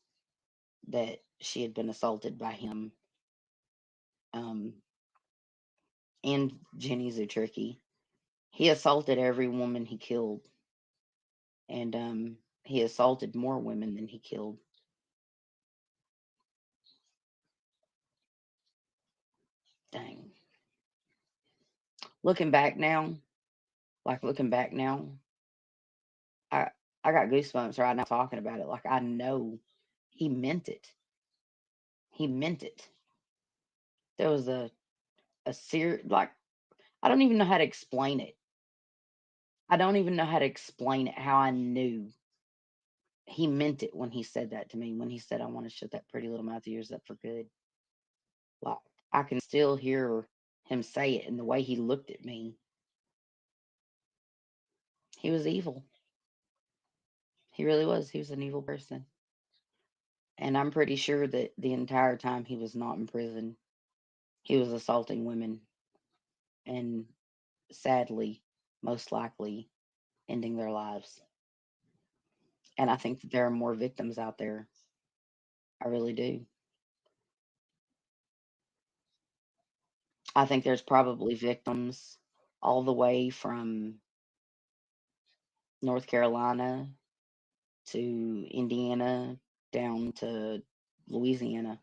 that she had been assaulted by him, um, and Jenny Zutricki. He assaulted every woman he killed, and he assaulted more women than he killed. Dang. Looking back now, looking back now, I I got goosebumps right now talking about it. Like I know he meant it. He meant it. There was a serious like I don't even know how to explain it. I don't even know how to explain it. How I knew he meant it when he said that to me. When he said, "I want to shut that pretty little mouth of yours up for good." Like I can still hear him say it, and the way he looked at me, he was evil. He really was. He was an evil person. And I'm pretty sure that the entire time he was not in prison, he was assaulting women and sadly, most likely, ending their lives. And I think that there are more victims out there. I really do. I think there's probably victims all the way from North Carolina to Indiana down to Louisiana.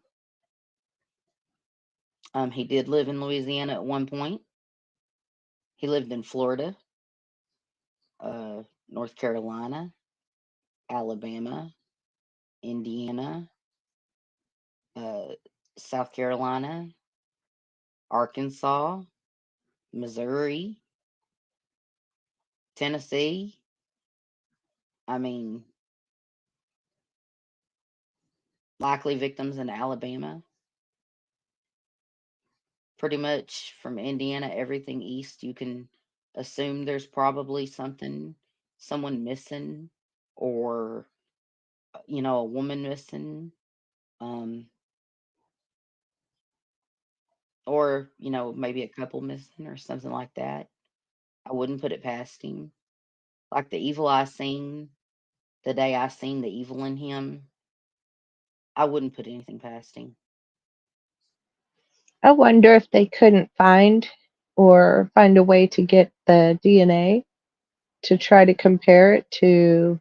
He did live in Louisiana at one point. He lived in Florida, North Carolina, Alabama, Indiana, uh, South Carolina, Arkansas, Missouri, Tennessee. I mean, likely victims in Alabama. Pretty much from Indiana, everything east, you can assume there's probably someone missing, or a woman missing, um, or maybe a couple missing or something like that. I wouldn't put it past him. Like the evil I seen the day I seen the evil in him, I wouldn't put anything past him. I wonder if they couldn't find a way to get the DNA to try to compare it to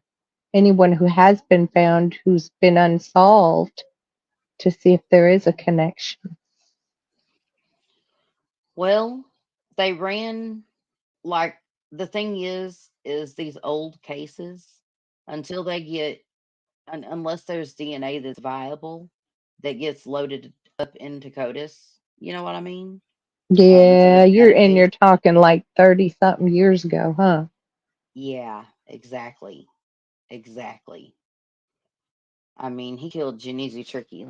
anyone who has been found who's been unsolved to see if there is a connection. Well, they ran like the thing is these old cases until they get unless there's DNA that's viable that gets loaded up into CODIS. You know what I mean? Into Yeah, this you're database. talking like 30 something years ago, huh? Yeah, exactly. Exactly. I mean, he killed Janizi Tricky.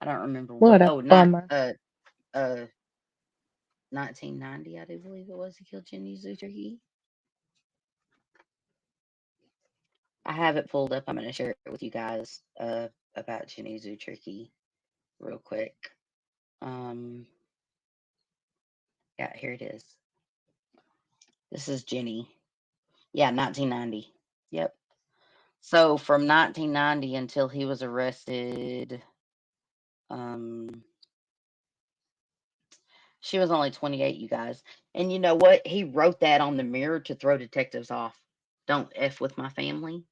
I don't remember what. What a Oh, not bummer. 1990, I do believe it was. He killed Janizi Tricky. I have it pulled up. I'm going to share it with you guys about Janizi Tricky real quick. Um, yeah, here it is. This is Jenny. Yeah, 1990. Yep. So from 1990 until he was arrested, um, She was only 28, you guys. And you know what? He wrote that on the mirror to throw detectives off. Don't F with my family.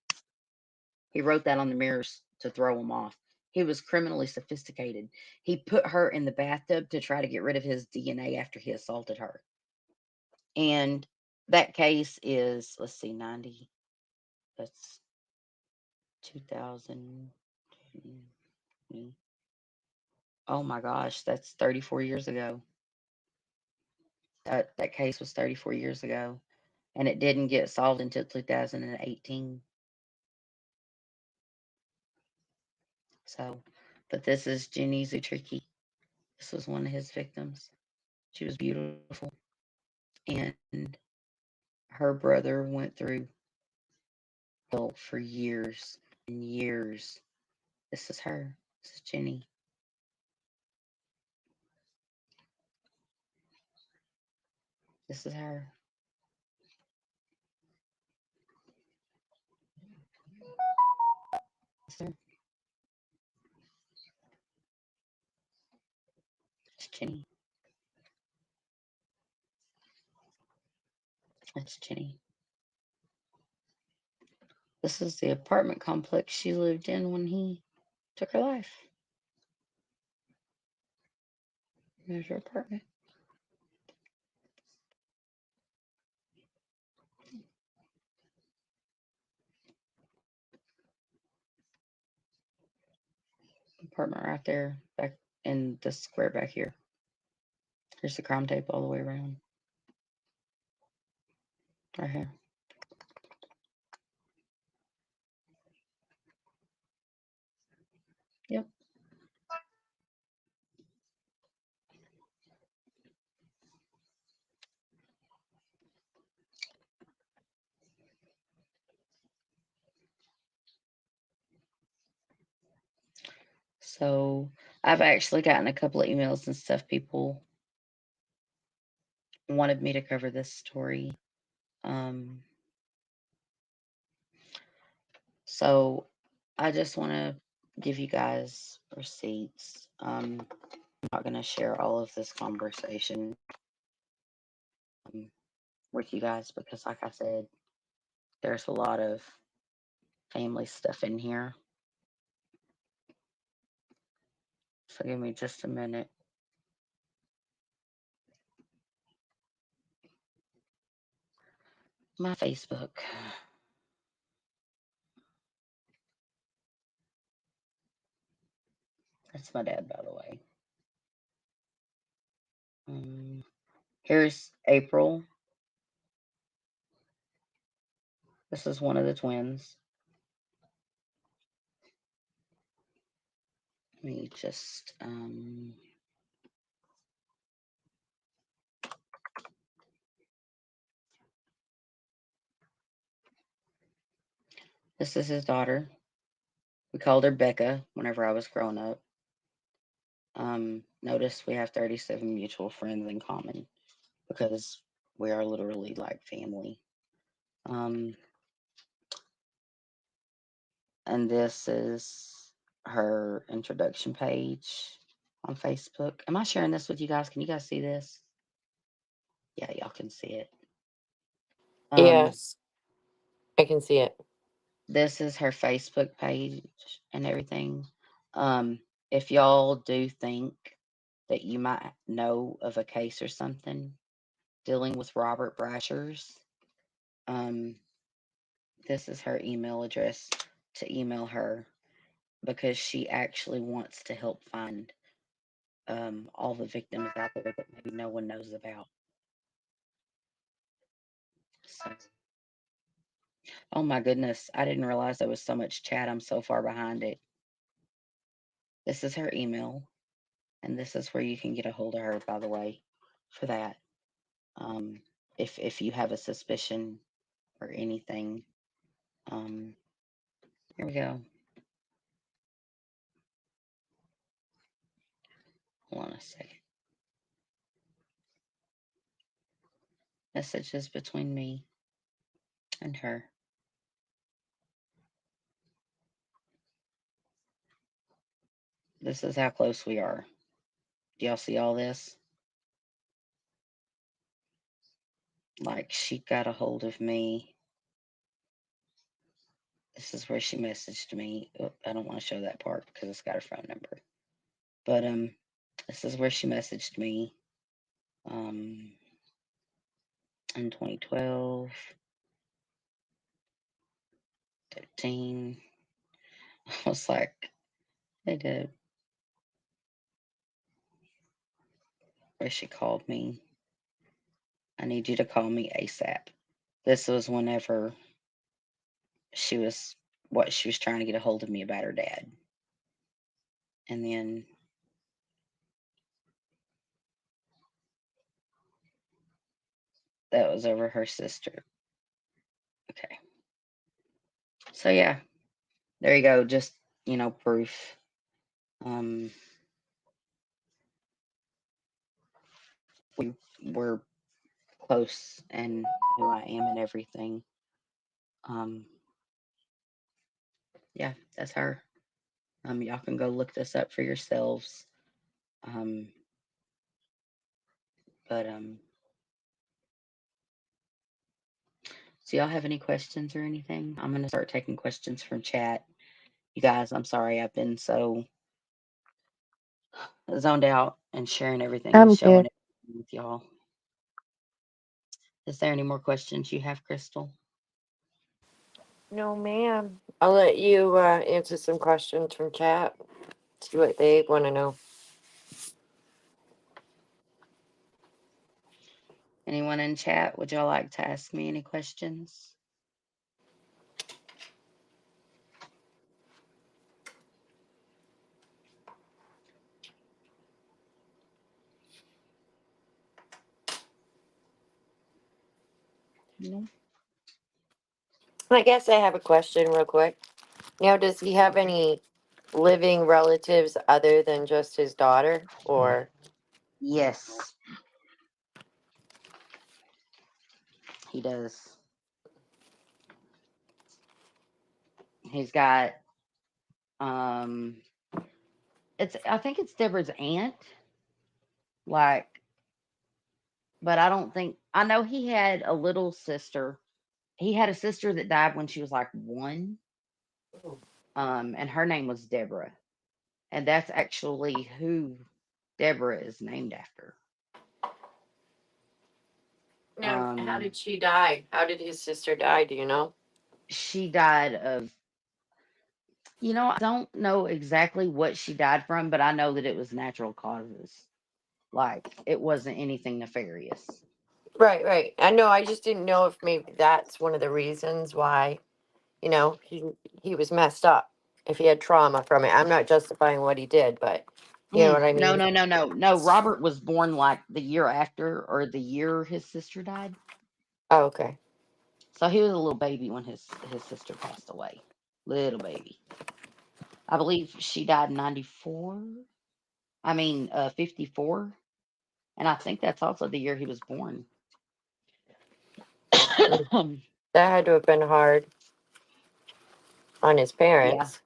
He wrote that on the mirrors to throw them off. He was criminally sophisticated. He put her in the bathtub to try to get rid of his DNA after he assaulted her. And that case is, let's see, 90, that's 2000. Oh my gosh, that's 34 years ago. That case was 34 years ago, and it didn't get solved until 2018. So, but this is Jenny Zutricki. This was one of his victims. She was beautiful, and her brother went through hell for years and years. This is her. This is Jenny. This is her. This is her. It's Jenny. That's Jenny. This is the apartment complex she lived in when he took her life. There's her apartment. Apartment right there, back in the square back here. Here's the crime tape all the way around. Right here. Yep. So I've actually gotten a couple of emails and stuff. People wanted me to cover this story. Um, so I just want to give you guys receipts. I'm not going to share all of this conversation um, with you guys because, like I said, there's a lot of family stuff in here. So give me just a minute. My Facebook. That's my dad, by the way. Here's April. This is one of the twins. Let me just this is his daughter. We called her Becca whenever I was growing up. Notice we have 37 mutual friends in common because we are literally like family. Um, and this is her introduction page on Facebook. Am I sharing this with you guys? Can you guys see this? Yeah, y'all can see it. Um, Yes, I can see it. this is her Facebook page and everything. Um, if y'all do think that you might know of a case or something dealing with Robert Brashers, um, this is her email address to email her because she actually wants to help find all the victims out there that maybe no one knows about. So, oh my goodness, I didn't realize there was so much chat. I'm so far behind it. This is her email, and this is where you can get a hold of her, by the way, for that. Um, if you have a suspicion or anything. Um, here we go. Hold on a second. Messages between me and her. This is how close we are. Do y'all see all this? Like, she got a hold of me. This is where she messaged me. Oh, I don't want to show that part because it's got her phone number. But this is where she messaged me. In 2012, 13. I was like, hey, Deb. Where she called me. I need you to call me ASAP. This was whenever she was she was trying to get a hold of me about her dad. And then that was over her sister. Okay. So yeah, there you go. Just, proof. Um, we were close and who I am and everything. Um, yeah, that's her. Y'all can go look this up for yourselves. Um, but so y'all have any questions or anything? I'm gonna start taking questions from chat. You guys, I'm sorry I've been so zoned out and sharing everything and I'm showing good. it with y'all. Is there any more questions you have, Crystal? No, ma'am. I'll let you answer some questions from chat. See what they want to know. Anyone in chat, would y'all like to ask me any questions? No. I guess I have a question real quick. Now, does he have any living relatives other than just his daughter? Or, Yes, he does. He's got um I think it's Deborah's aunt, like, but I don't think I know he had a little sister. He had a sister that died when she was like 1. And her name was Deborah. And that's actually who Deborah is named after. now, how Um did she die? How did his sister die? Do you know? she died of, I don't know exactly what she died from, but I know that it was natural causes. Like, it wasn't anything nefarious. Right, right. I know. I just didn't know if maybe that's one of the reasons why, he was messed up. If he had trauma from it, I'm not justifying what he did, but you know what I No, mean. no, no, no, no. Robert was born like the year after or the year his sister died. Oh, okay. So he was a little baby when his sister passed away. Little baby. I believe she died in 94. I mean, 54. And I think that's also the year he was born. Mm. That had to have been hard on his Yeah. parents.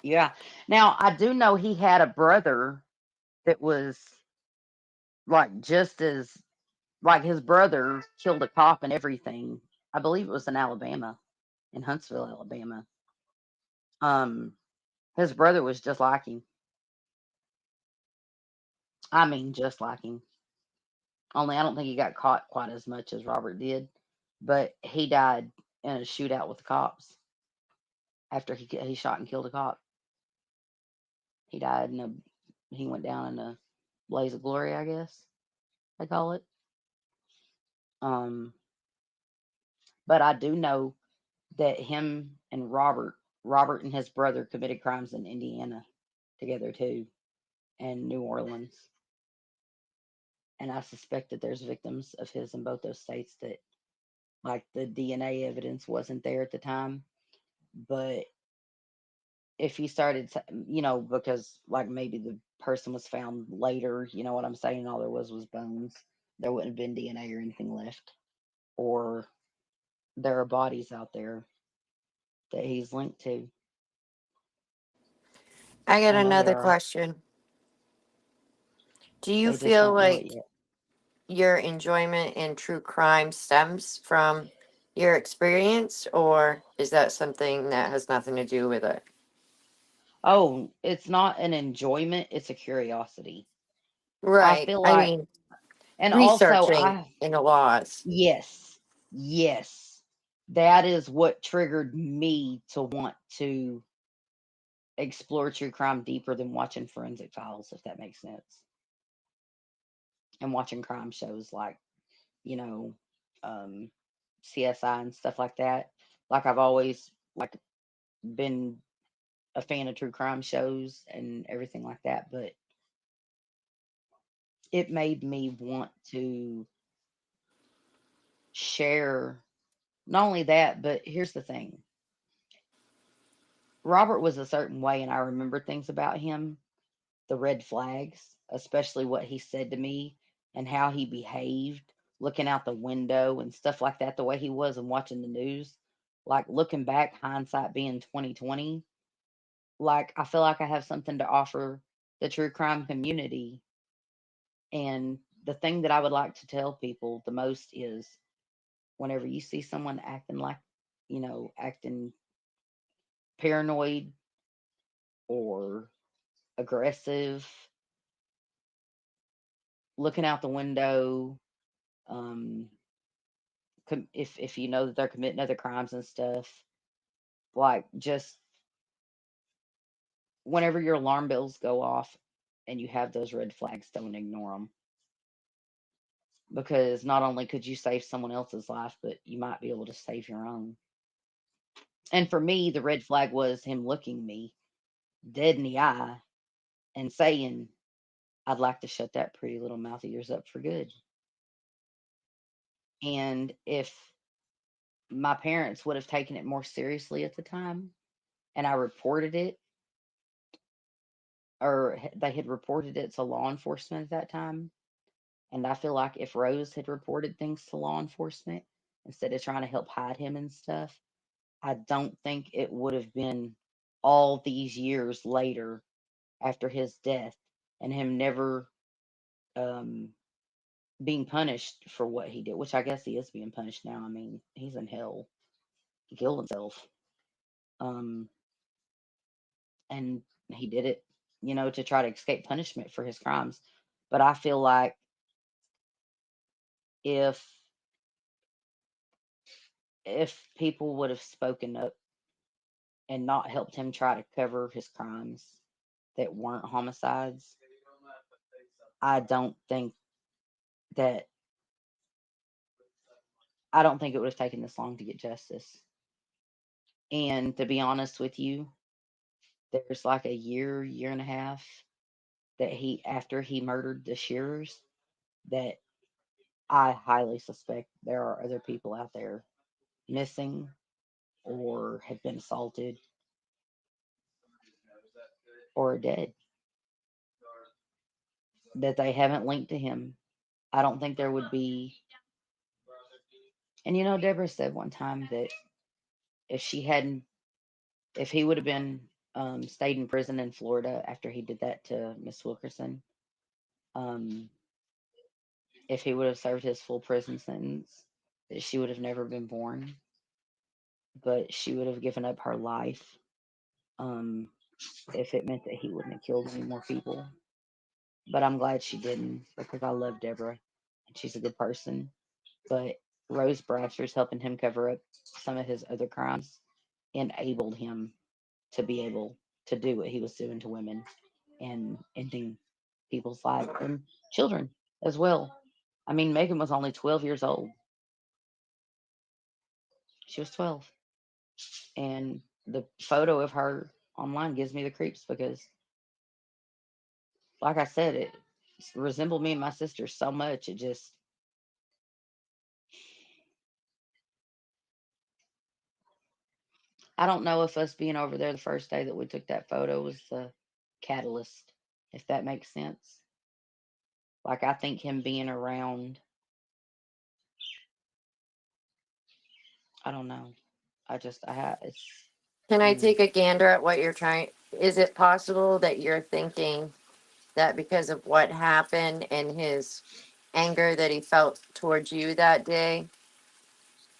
Yeah. Now, I do know he had a brother that was like just as like his brother killed a cop and everything. I believe it was in Alabama, in Huntsville, Alabama. Um, his brother was just like him. I mean, just like him. Only I don't think he got caught quite as much as Robert did, but he died in a shootout with the cops after he shot and killed a cop. He died in a he went down in a blaze of glory, I guess they call it. Um, but I do know that him and Robert and his brother committed crimes in Indiana together too, and New Orleans. And I suspect that there's victims of his in both those states that, like, the DNA evidence wasn't there at the time, but if he started, because like maybe the person was found later, you know what I'm saying? All there was bones. There wouldn't have been DNA or anything left, or there are bodies out there that he's linked to. I got I know another there are. question. Do you They just feel don't know it like yet. your enjoyment in true crime stems from your experience, or is that something that has nothing to do with it? Oh, it's not an enjoyment, it's a curiosity. I Right. feel I like, mean, and also researching in the laws. yes, yes, that is what triggered me to want to explore true crime deeper than watching forensic files, if that makes sense. And watching crime shows like, you know, um, CSI and stuff like that. Like I've always like been a fan of true crime shows and everything like that, but it made me want to share not only that, but here's the thing. Robert was a certain way and I remember things about him, the red flags, especially what he said to me and how he behaved, looking out the window and stuff like that, the way he was and watching the news. Like looking back, hindsight being 2020, like I feel like I have something to offer the true crime community. And the thing that I would like to tell people the most is whenever you see someone acting like, acting paranoid or aggressive, looking out the window, um, if you know that they're committing other crimes and stuff, like just whenever your alarm bells go off and you have those red flags, don't ignore them because not only could you save someone else's life, but you might be able to save your own. And for me, the red flag was him looking me dead in the eye and saying, I'd like to shut that pretty little mouth of yours up for good. And if my parents would have taken it more seriously at the time and I reported it, or they had reported it to law enforcement at that time, and I feel like if Rose had reported things to law enforcement instead of trying to help hide him and stuff, I don't think it would have been all these years later after his death and him never um, being punished for what he did, which I guess he is being punished now. I mean, he's in hell. He killed himself. Um, and he did it, to try to escape punishment for his crimes. But I feel like if people would have spoken up and not helped him try to cover his crimes that weren't homicides, I don't think that I don't think it would have taken this long to get justice. And to be honest with you, there's like a year and a half that he after he murdered the shearers that I highly suspect there are other people out there missing or have been assaulted or are dead that they haven't linked to him. I don't think there would be. And Deborah said one time that if she hadn't, if he would have been stayed in prison in Florida after he did that to Miss Wilkerson, um, if he would have served his full prison sentence, that she would have never been born, but she would have given up her life um, if it meant that he wouldn't have killed any more people. But I'm glad she didn't because I love Deborah and she's a good person. But Rose Brashers helping him cover up some of his other crimes enabled him to be able to do what he was doing to women and ending people's lives and children as well. I mean, Megan was only 12 years old. She was 12. And the photo of her online gives me the creeps because, like I said, it resembled me and my sister so much. It just, I don't know if us being over there the first day that we took that photo was the catalyst, if that makes sense. Like, I think him being around, I don't know. It's, Can I mm, take a gander at what you're trying? Is it possible that you're thinking that because of what happened in his anger that he felt towards you that day,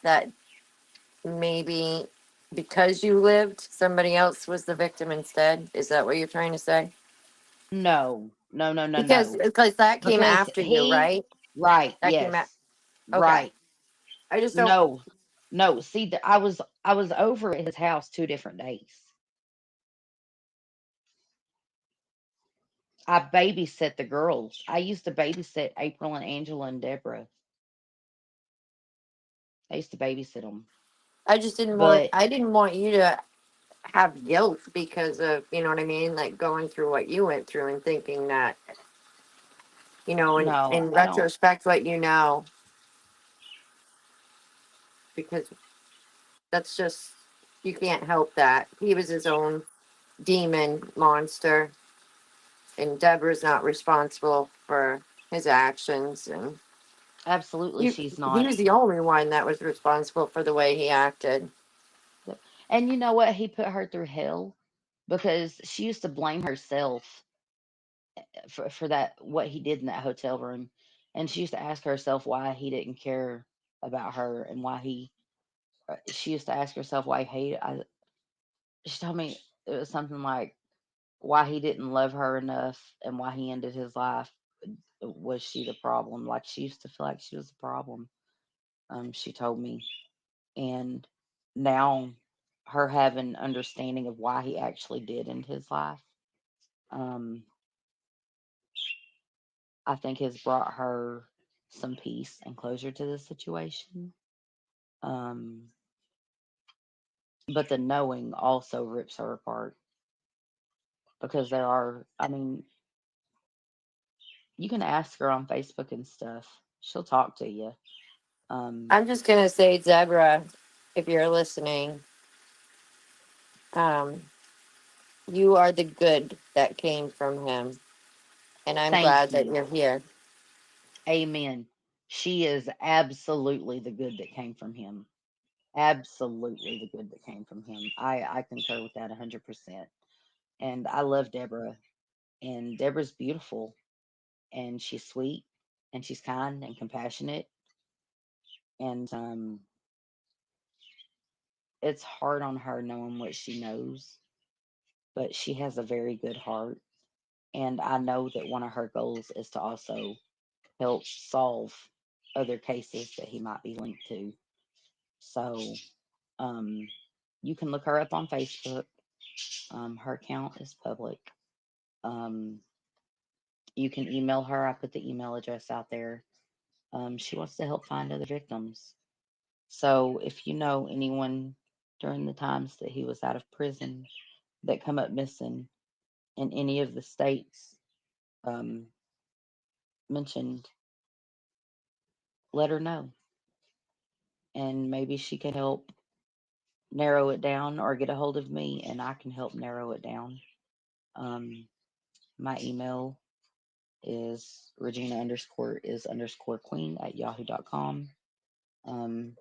that maybe because you lived, somebody else was the victim instead? Is that what you're trying to say? No, no, no, no, no. Because that came Because after you, right? right, That came out. yes, Okay. right. I just don't. No, no. See, I was over at his house 2 different days. I babysit the girls. I used to babysit April and Angela and Deborah. I used to babysit them. I just didn't want. But I didn't want you to have guilt because of, you know what I mean, like going through what you went through and thinking that, no, in I don't. retrospect, what you know, because that's just, you can't help that. He was his own demon monster, and Deborah's not responsible for his actions. And Absolutely, she's he not. was the only one that was responsible for the way he acted. Yep. And you know what? He put her through hell because she used to blame herself for that what he did in that hotel room, and she used to ask herself why he didn't care about her and why he. She used to ask herself why he hated. She told me it was something like why he didn't love her enough and why he ended his life. Was she the problem? Like she used to feel like she was the problem. She told me, and now her having understanding of why he actually did end his life, um, I think has brought her some peace and closure to the situation. Um, but the knowing also rips her apart because there are, I mean, you can ask her on Facebook and stuff. She'll talk to you. Um, I'm just gonna say, Deborah, if you're listening, um, you are the good that came from him, and I'm Thank glad that you. you're here. Amen. She is absolutely the good that came from him. Absolutely the good that came from him. I concur with that 100%. And I love Deborah. And Deborah's beautiful and she's sweet and she's kind and compassionate. And it's hard on her knowing what she knows, but she has a very good heart. And I know that one of her goals is to also help solve other cases that he might be linked to. So um, you can look her up on Facebook. Her account is public. Um, you can email her. I put the email address out there. She wants to help find other victims. So if you know anyone during the times that he was out of prison that come up missing in any of the states um, mentioned, let her know. And maybe she can help narrow it down or get a hold of me and I can help narrow it down. Um, my email is Regina underscore is underscore queen at yahoo.com. Um,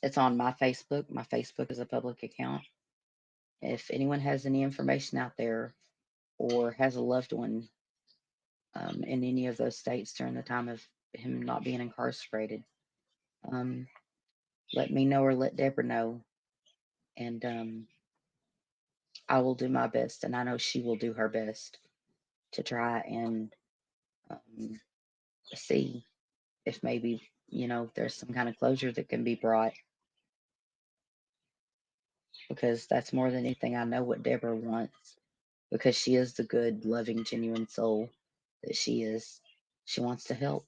it's on my Facebook. My Facebook is a public account. If anyone has any information out there or has a loved one in any of those states during the time of him not being incarcerated, um, let me know or let Deborah know. And I will do my best. And I know she will do her best to try and um, see if maybe, there's some kind of closure that can be brought because that's more than anything. I know what Deborah wants because she is the good, loving, genuine soul that she is. She wants to help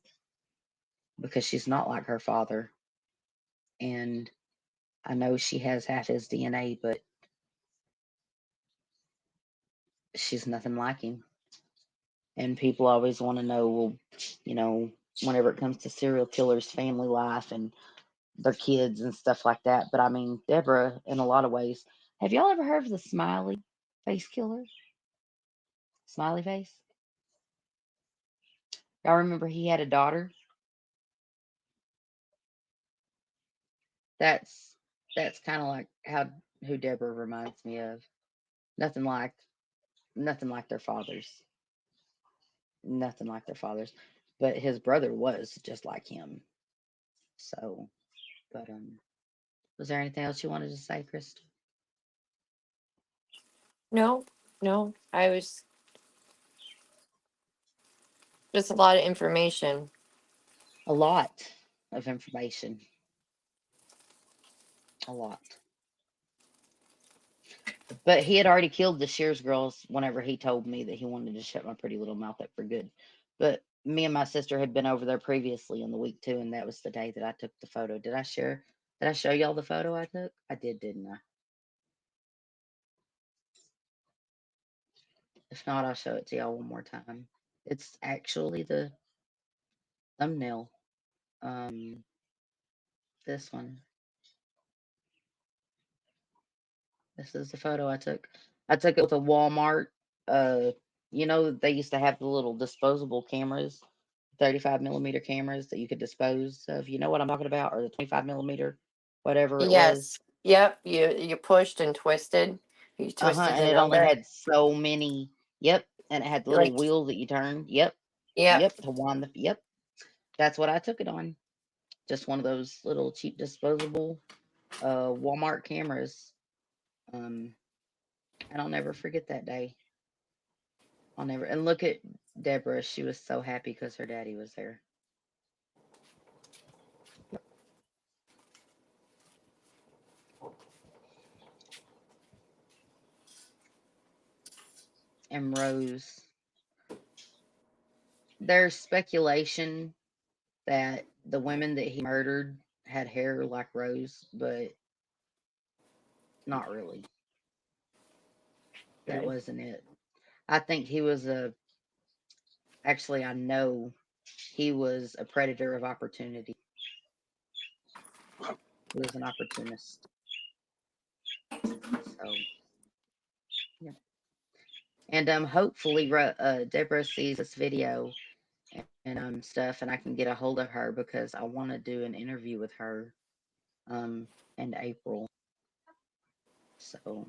because she's not like her father. And I know she has half his DNA, but she's nothing like him. And people always want to know, well, you know, whenever it comes to serial killers, family life and their kids and stuff like that. But I mean, Deborah, in a lot of ways, have y'all ever heard of the smiley face killer? Smiley face? Y'all remember he had a daughter? That's that's kind of like how who Deborah reminds me of. Nothing like nothing like their fathers. Nothing like their fathers. but his brother was just like him. So, but was there anything else you wanted to say, Krista? No, no. I was just a lot of information. A lot of information. A lot. But he had already killed the Shears girls whenever he told me that he wanted to shut my pretty little mouth up for good. But me and my sister had been over there previously in the week too, and that was the day that I took the photo. Did I share? Did I show y'all the photo I took? I did, didn't I? If not, I'll show it to y'all one more time. It's actually the thumbnail. This one. This is the photo I took. I took it with a Walmart. Uh, they used to have the little disposable cameras, 35 millimeter cameras that you could dispose of. You know what I'm talking about, or the 25 millimeter, whatever it was. Yes. Yep. You pushed and twisted. You Uh huh. twisted And it it only over. had so many. Yep. And it had the little Like, wheel that you turn. Yep. yep. Yep. To wind the. Yep. That's what I took it on. Just one of those little cheap disposable Walmart cameras. Um, and I'll never forget that day. I'll never. And look at Deborah. She was so happy because her daddy was there. And Rose. There's speculation that the women that he murdered had hair like Rose, but not really. That Okay. wasn't it. I think he was a. Actually, I know he was a predator of opportunity. He was an opportunist. So, yeah. And hopefully, Deborah sees this video and stuff, and I can get a hold of her because I want to do an interview with her um in April. So,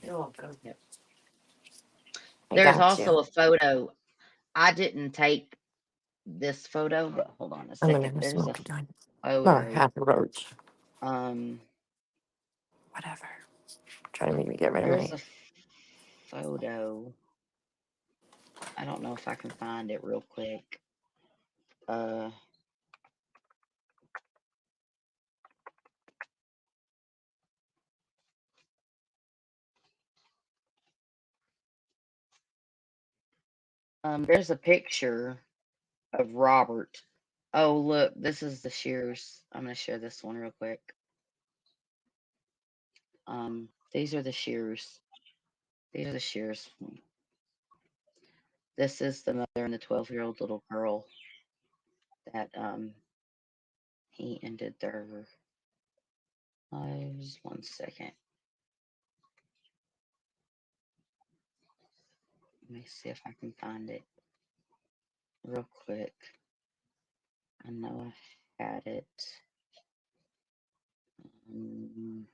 You're welcome. yep. I There's got also you. a photo. I didn't take this photo, but hold on a I'm gonna second. have a There's a smoky joint. Or photo. half a roach. Um, Whatever. Try to make me get rid of there's my. a photo. I don't know if I can find it real quick. Uh, there's a picture of Robert. Oh, look, this is the shears. I'm gonna share this one real quick. These are the shears. These are the shears. This is the mother and the 12-year-old little girl that he ended their lives. 1 second. Let me see if I can find it real quick. I know I had it. Um,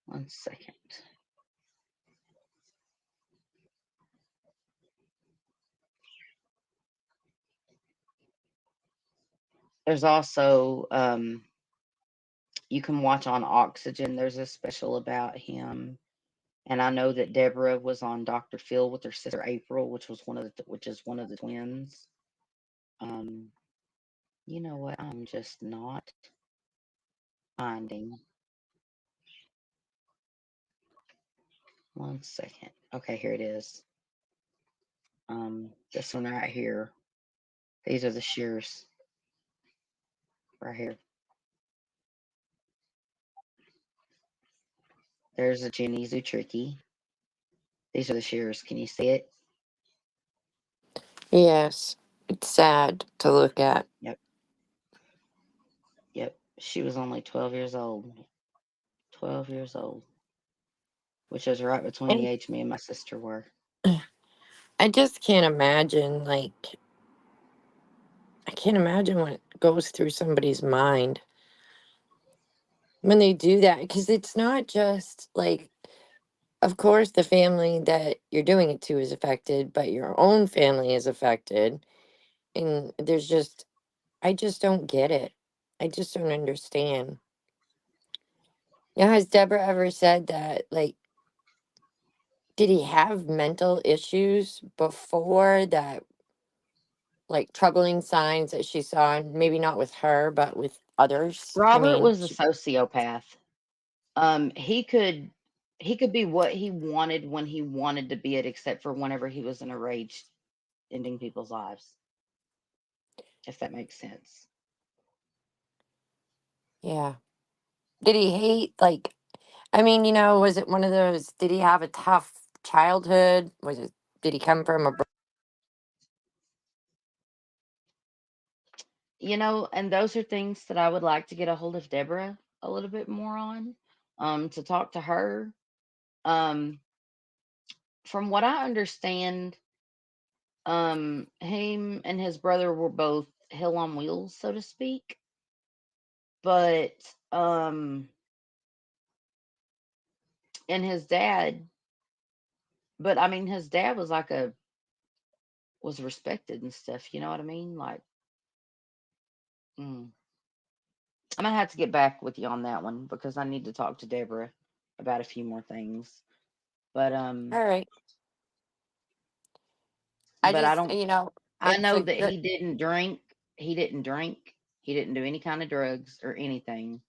1 second. There's also you can watch on Oxygen. There's a special about him, and I know that Deborah was on Dr. Phil with her sister April, which is one of the twins. Um, you know what? I'm just not finding. 1 second. Okay, here it is. This one right here. These are the shears right here. There's a Jenny Zutricki. These are the shears. Can you see it? Yes. It's sad to look at. Yep. Yep. She was only 12 years old. 12 years old, which is right between the And age me and my sister were. I just can't imagine, like, I can't imagine what goes through somebody's mind. when they do that, because it's not just like, of course, the family that you're doing it to is affected, but your own family is affected. And there's just, I just don't get it. I just don't understand. Now, has Deborah ever said that, like, did he have mental issues before that, like troubling signs that she saw, maybe not with her, but with others? I Robert mean, was a sociopath. He could be what he wanted when he wanted to be it, except for whenever he was in a rage, ending people's lives. If that makes sense. yeah. Did he hate, like, I mean, was it one of those, did he have a tough childhood? Did he come from a, And those are things that I would like to get a hold of Deborah a little bit more on, to talk to her. Um, from what I understand, him and his brother were both hell on wheels, so to speak. But and his dad, but I mean, his dad was like was respected and stuff. You know what I mean? Like, mm. I'm gonna have to get back with you on that one because I need to talk to Deborah about a few more things. But all right. I but I just, don't. I it's a know that good, he didn't drink. He didn't drink. He didn't do any kind of drugs or anything.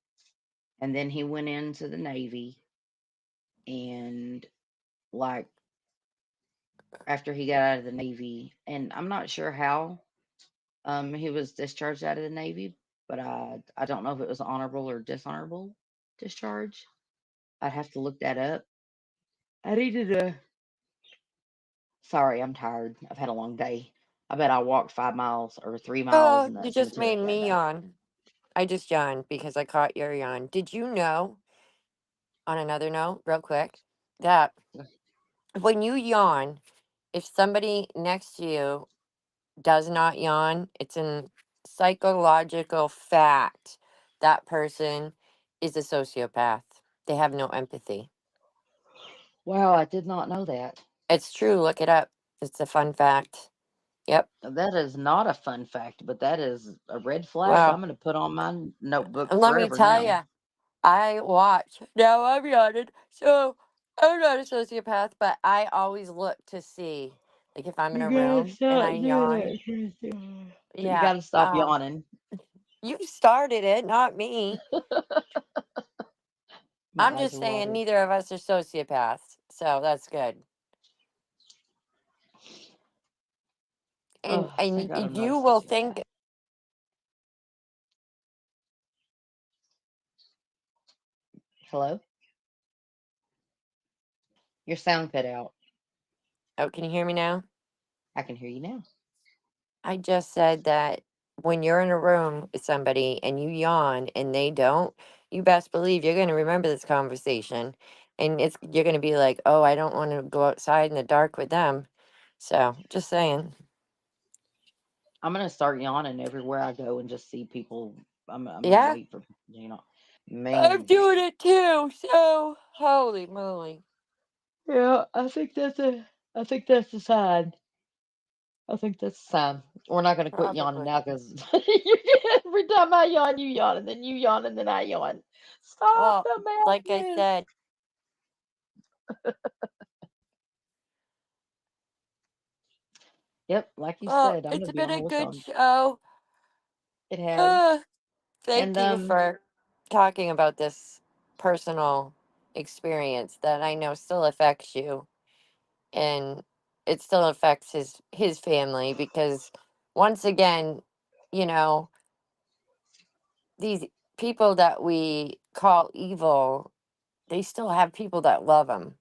And then he went into the Navy, and like after he got out of the Navy, and I'm not sure how he was discharged out of the Navy, but I don't know if it was honorable or dishonorable discharge. I'd have to look that up. I needed to. Sorry, I'm tired. I've had a long day. I bet I walked 5 miles or 3 miles oh, in you that just made cemetery that me day. yawn. I just yawned because I caught your yawn. Did you know, on another note, real quick, that when you yawn, if somebody next to you does not yawn, it's a psychological fact that person is a sociopath. They have no empathy. Wow, I did not know that. It's true. Look it up. It's a fun fact. Yep. That is not a fun fact, but that is a red flag I'm Well, going to put on my notebook let me forever tell now. you, I watch. Now I'm yawning, so I'm not a sociopath, but I always look to see, like, if I'm in You a gotta room and I stop doing yawn. that, Christy. You Yeah. gotta stop yawning. You started it, not me. My I'm eyes just are saying watering. neither of us are sociopaths, so that's good. And Oh, thank and God I'm not a you will sociopath. think, Hello? Your sound cut out. oh, can you hear me now? I can hear you now. I just said that when you're in a room with somebody and you yawn and they don't, you best believe you're going to remember this conversation, and you're going to be like, "Oh, I don't want to go outside in the dark with them." So, just saying. I'm gonna start yawning everywhere I go and just see people. I'm gonna Yeah, wait for people, I'm Man. doing it too. So, holy moly. Yeah, I think that's the sign. I think that's the sign. We're not gonna quit yawning Probably. now because every time I yawn, you yawn, and then you yawn, and then I yawn. Stop Well, the like I madness. said, Yep, like you well, said, I'm it's gonna be been on a with good Sean. show. It has, Thank and you for talking about this personal experience that I know still affects you, and it still affects his family, because once again, you know, these people that we call evil, they still have people that love them.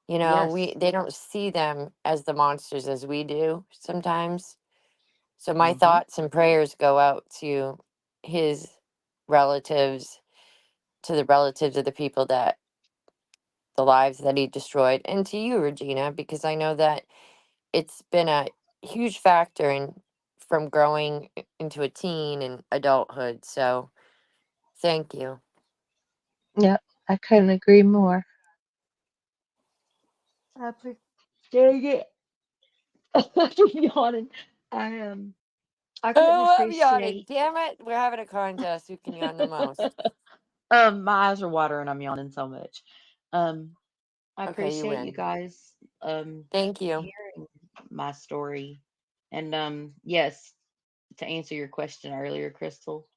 We yes, they don't see them as the monsters as we do sometimes. So my hmm thoughts and prayers go out to his relatives, to the relatives of the people that, the lives that he destroyed, and to you, Regina, because I know that it's been a huge factor in from growing into a teen and adulthood. So thank you. Yep, I couldn't agree more. I appreciate it. I'm yawning. I I couldn't Oh, I'm yawning. appreciate. Damn it. We're having a contest. Who can yawn the most? My eyes are watering. I'm yawning so much. Um, I Okay, you appreciate you win. guys Thank you. hearing my story. And yes, to answer your question earlier, Crystal,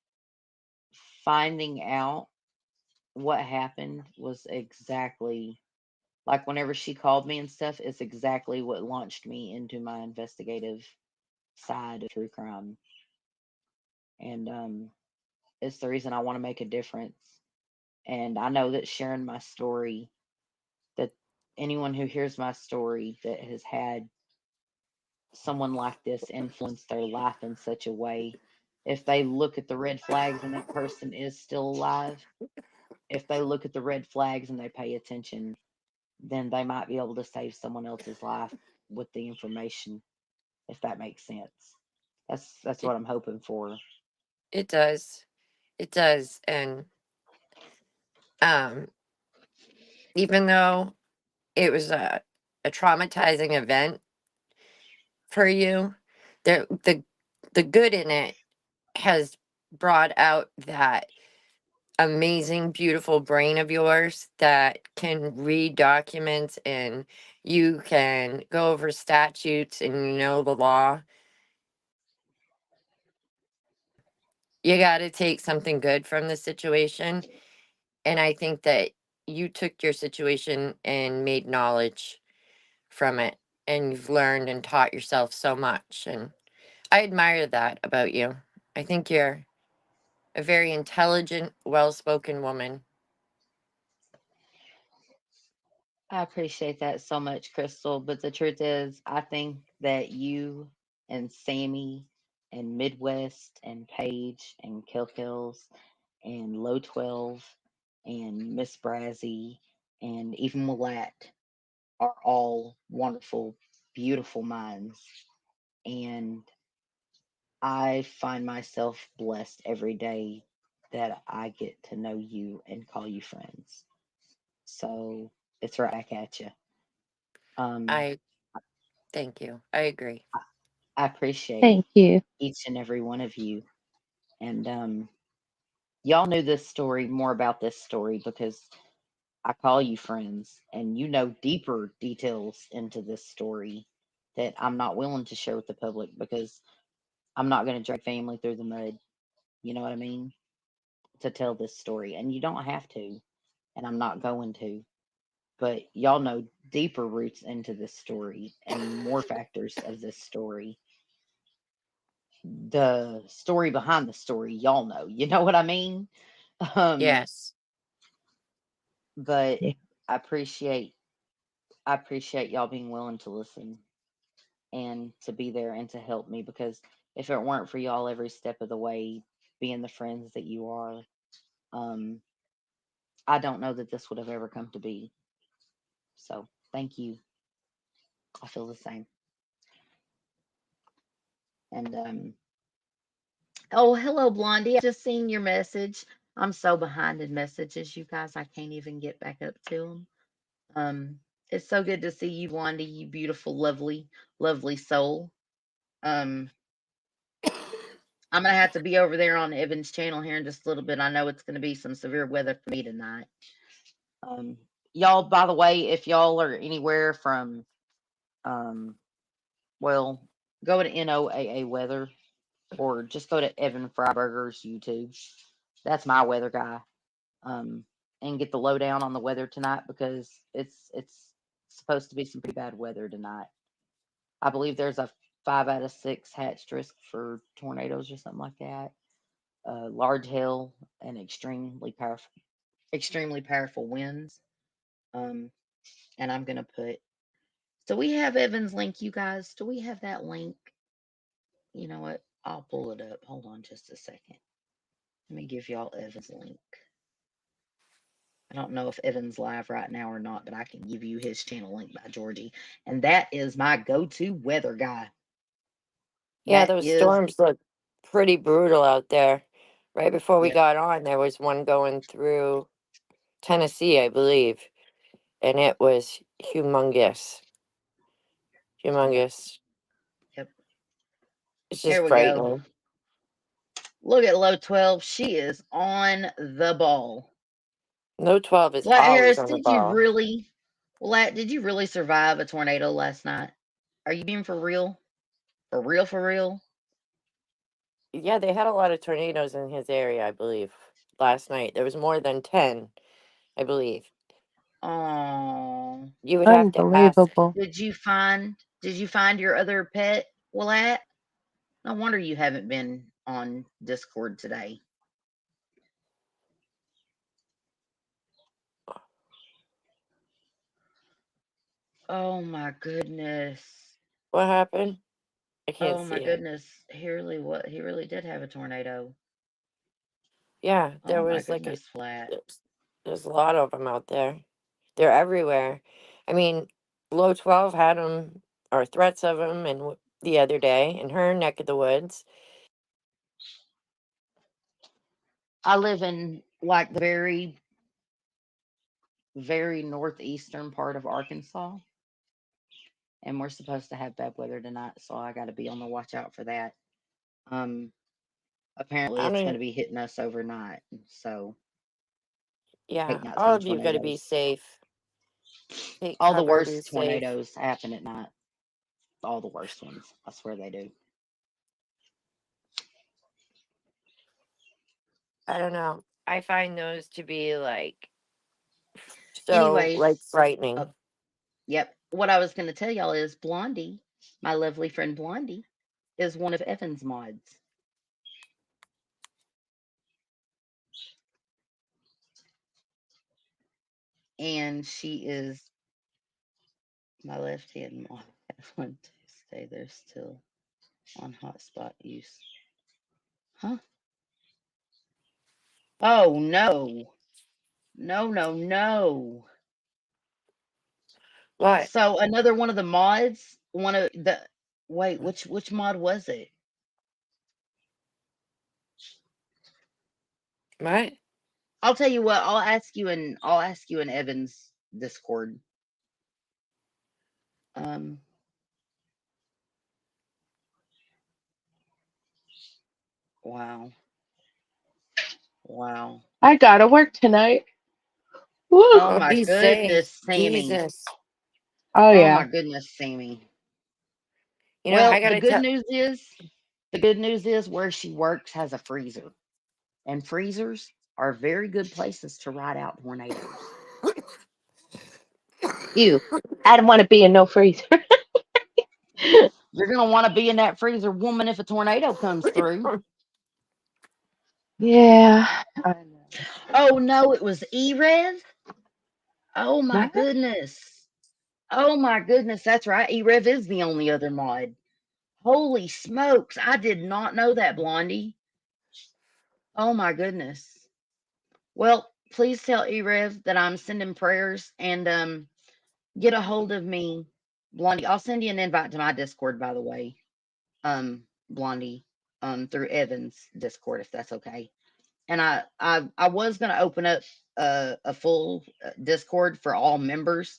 finding out what happened was exactly like whenever she called me and stuff, it's exactly what launched me into my investigative side of true crime. And it's the reason I want to make a difference. And I know that sharing my story, that anyone who hears my story that has had someone like this influence their life in such a way, if they look at the red flags and that person is still alive, if they look at the red flags and they pay attention, then they might be able to save someone else's life with the information, if that makes sense. That's It what I'm hoping for. it does. It does. And um even though it was a traumatizing event for you, the good in it has brought out that amazing, beautiful brain of yours that can read documents and you can go over statutes and you know the law. You got to take something good from the situation. And I think that you took your situation and made knowledge from it. And you've learned and taught yourself so much. And I admire that about you. I think you're a very intelligent, well spoken woman. I appreciate that so much, Crystal. But the truth is, I think that you and Sammy and Midwest and Paige and Kilkills and Low 12 and Miss Brazzy and even Willat are all wonderful, beautiful minds. And I find myself blessed every day that I get to know you and call you friends. So it's right back at you. Um, I thank you. I agree. I appreciate Thank you. each and every one of you. And y'all knew this story, more about this story, because I call you friends and you know deeper details into this story that I'm not willing to share with the public because I'm not going to drag family through the mud. You know what I mean? To tell this story. And you don't have to. And I'm not going to. But y'all know deeper roots into this story and more factors of this story. The story behind the story, y'all know. You know what I mean? Um, Yes. but Yeah. I appreciate I appreciate y'all being willing to listen and to be there and to help me because if it weren't for y'all every step of the way, being the friends that you are, um, I don't know that this would have ever come to be. So thank you. I feel the same. And oh, hello, Blondie. I just seen your message. I'm so behind in messages, you guys. I can't even get back up to them. It's so good to see you, Blondie. You beautiful, lovely, lovely soul. Um, I'm gonna have to be over there on Evan's channel here in just a little bit. I know it's gonna be some severe weather for me tonight. Um, y'all, by the way, if y'all are anywhere from, um, well, go to NOAA Weather or just go to Evan Fryberger's YouTube. That's my weather guy. Um, and get the lowdown on the weather tonight because it's supposed to be some pretty bad weather tonight. I believe there's a 5 out of 6 hatched risk for tornadoes or something like that. Large hail and extremely powerful winds. Um, and I'm gonna put. So we have Evan's link, you guys. Do we have that link? You know what? I'll pull it up. Hold on just a second. Let me give y'all Evan's link. I don't know if Evan's live right now or not, but I can give you his channel link by Georgie. And that is my go-to weather guy. Yeah, That those is storms look pretty brutal out there. Right before we yeah. got on, there was one going through. Tennessee, I believe, and it was humongous. Yep. Humongous. Yep. It's Here just we go. frightening. Look at low 12. She is on the ball. No 12 is Lat always Harris, on the did you ball. really, Lat, did you really survive a tornado last night? Are you being for real? For real, for real? Yeah, they had a lot of tornadoes in his area, I believe, last night. There was more than 10, I believe. Oh. You would have to ask. Unbelievable. Did you find your other pet, Lat? No wonder you haven't been on Discord today. Oh my goodness. What happened? I can't Oh my see it. goodness. He really did have a tornado. Yeah, there Oh my was like goodness, Flat. there's a lot of them out there. They're everywhere. I mean, low 12 had them, or threats of them, and the other day in her neck of the woods. I live in like the very, very northeastern part of Arkansas, and we're supposed to have bad weather tonight, so I got to be on the watch out for that. Um, apparently I it's don't going even, to be hitting us overnight, so yeah, hate all nighttime of you got to be tornadoes. safe. Take All the cover, be worst safe. tornadoes happen at night. All the worst ones. I swear they do. I don't know. I find those to be like so like Anyways, uh, frightening. yep. What I was going to tell y'all is Blondie, my lovely friend Blondie, is one of Evan's mods. And she is my left hand mod. One Tuesday, they're still on hotspot use. Huh? Oh no. No, no, no. What? So another one of the mods, one of the wait, which mod was it? What? I'll tell you what, I'll ask you in Evan's Discord. Um wow. Wow. I gotta work tonight. Woo! Oh Well, my be safe. goodness, Sammy. Jesus. Oh Oh my yeah. goodness, Sammy. You know, I Well, the gotta good tell. news is the good news is where she works has a freezer. And freezers are very good places to ride out tornadoes. Ew. I don't want to be in no freezer. You're going to want to be in that freezer, woman, if a tornado comes through. Yeah. I know. Oh, no, it was E-Rev? Oh, my What? goodness. Oh, my goodness. That's right. E-Rev is the only other mod. Holy smokes. I did not know that, Blondie. Oh, my goodness. Well, please tell E-Rev that I'm sending prayers and get a hold of me, Blondie. I'll send you an invite to my Discord, by the way, Blondie, through Evan's Discord, if that's okay. And I was gonna open up a full Discord for all members.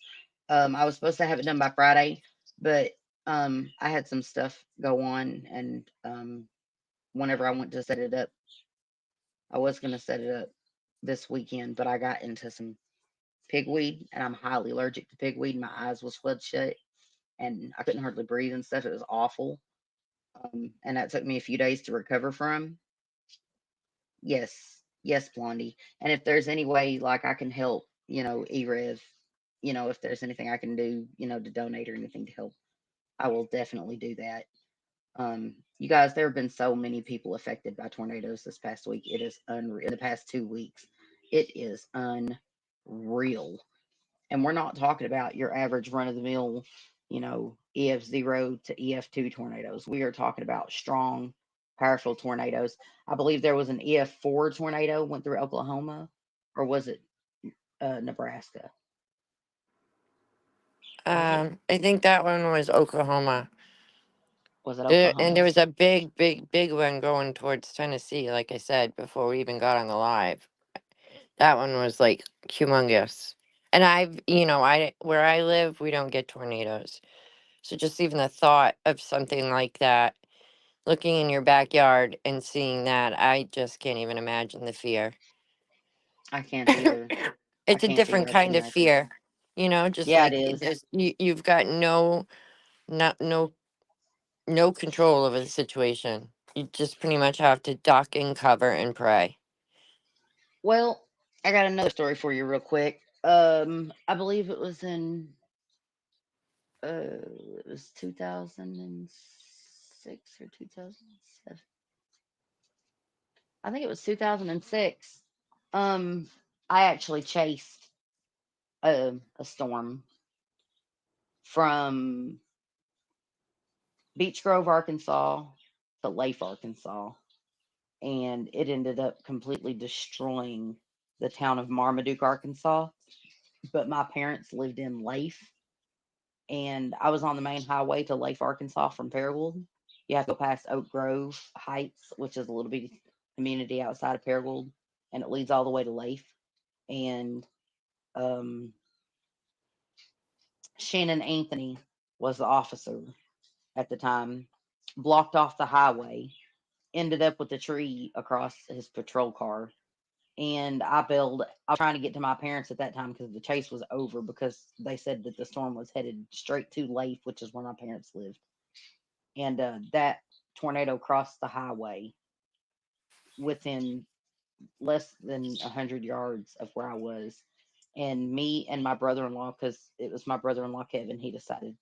I was supposed to have it done by Friday, but I had some stuff go on, and whenever I went to set it up, I was gonna set it up this weekend, but I got into some pigweed, and I'm highly allergic to pigweed. My eyes was flood shut, and I couldn't hardly breathe and stuff. It was awful. And that took me a few days to recover from. Yes, yes, Blondie. And if there's any way, like I can help, EREV, if there's anything I can do, to donate or anything to help, I will definitely do that. You guys, there have been so many people affected by tornadoes this past week. It is unreal. In the past 2 weeks, it is unreal. And we're not talking about your average run of the mill, EF0 to EF2 tornadoes. We are talking about strong, powerful tornadoes. I believe there was an EF4 tornado went through Oklahoma, or was it Nebraska? Was it? I think that one was Oklahoma. Was it And there Oklahoma? was a big one going towards Tennessee, like I said, before we even got on the live. That one was like humongous. And I where I live, we don't get tornadoes. So just even the thought of something like that, looking in your backyard and seeing that, I just can't even imagine the fear. I can't either. I It's a can't different either. I can kind of imagine. fear, just Yeah, it like is. you've got not no control over the situation. You just pretty much have to duck and cover and pray. Well, I got another story for you real quick. I believe it was 2006 or 2007. I think it was 2006. Um, I actually chased a storm from Beech Grove, Arkansas to Leif, Arkansas, and it ended up completely destroying the town of Marmaduke, Arkansas. But my parents lived in Leif, and I was on the main highway to Leif, Arkansas from Paragould. You have to go past Oak Grove Heights, which is a little bitty community outside of Paragould, and it leads all the way to Leif. And um, Shannon Anthony was the officer at the time, blocked off the highway, ended up with a tree across his patrol car. And I was trying to get to my parents at that time because the chase was over because they said that the storm was headed straight to Leif, which is where my parents lived. And that tornado crossed the highway within less than 100 yards of where I was. And me and my brother in law, because it was my brother in law, Kevin, he decided,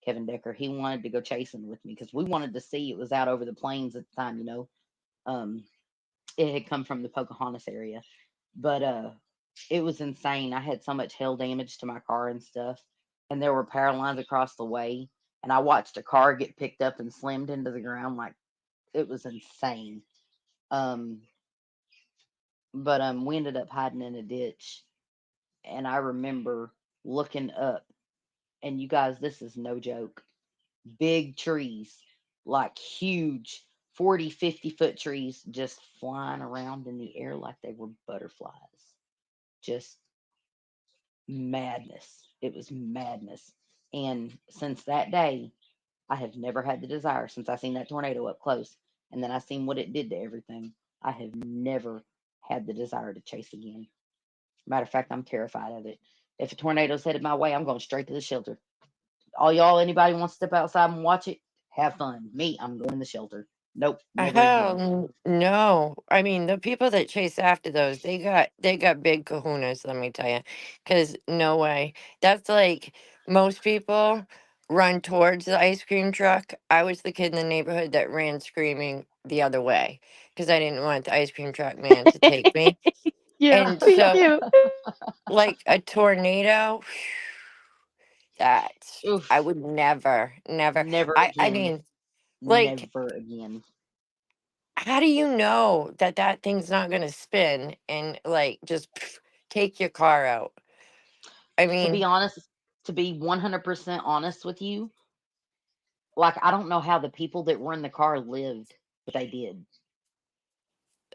Kevin Decker, he wanted to go chasing with me because we wanted to see. It was out over the plains at the time. Um, it had come from the Pocahontas area. But it was insane. I had so much hail damage to my car and stuff. And there were power lines across the way. And I watched a car get picked up and slammed into the ground. Like, it was insane. Um, but we ended up hiding in a ditch. And I remember looking up, and you guys, this is no joke. Big trees, like huge 40, 50-foot trees, just flying around in the air like they were butterflies. Just madness. It was madness. And since that day, I have never had the desire, since I seen that tornado up close and then I seen what it did to everything, I have never had the desire to chase again. Matter of fact, I'm terrified of it. If a tornado's headed my way, I'm going straight to the shelter. All y'all, anybody wants to step outside and watch it, have fun. Me, I'm going in the shelter. Nope, never again. No. I mean, the people that chase after those, they got big kahunas, let me tell you. Cuz no way. That's like most people run towards the ice cream truck. I was the kid in the neighborhood that ran screaming the other way because I didn't want the ice cream truck man to take me. Yeah, And me so too. like a tornado, that I Oof, would never. never I again. mean, like, Never again. how do you know that that thing's not going to spin and like just take your car out? I To be mean, honest, to be 100% honest with you, like, I don't know how the people that were in the car lived, but they did.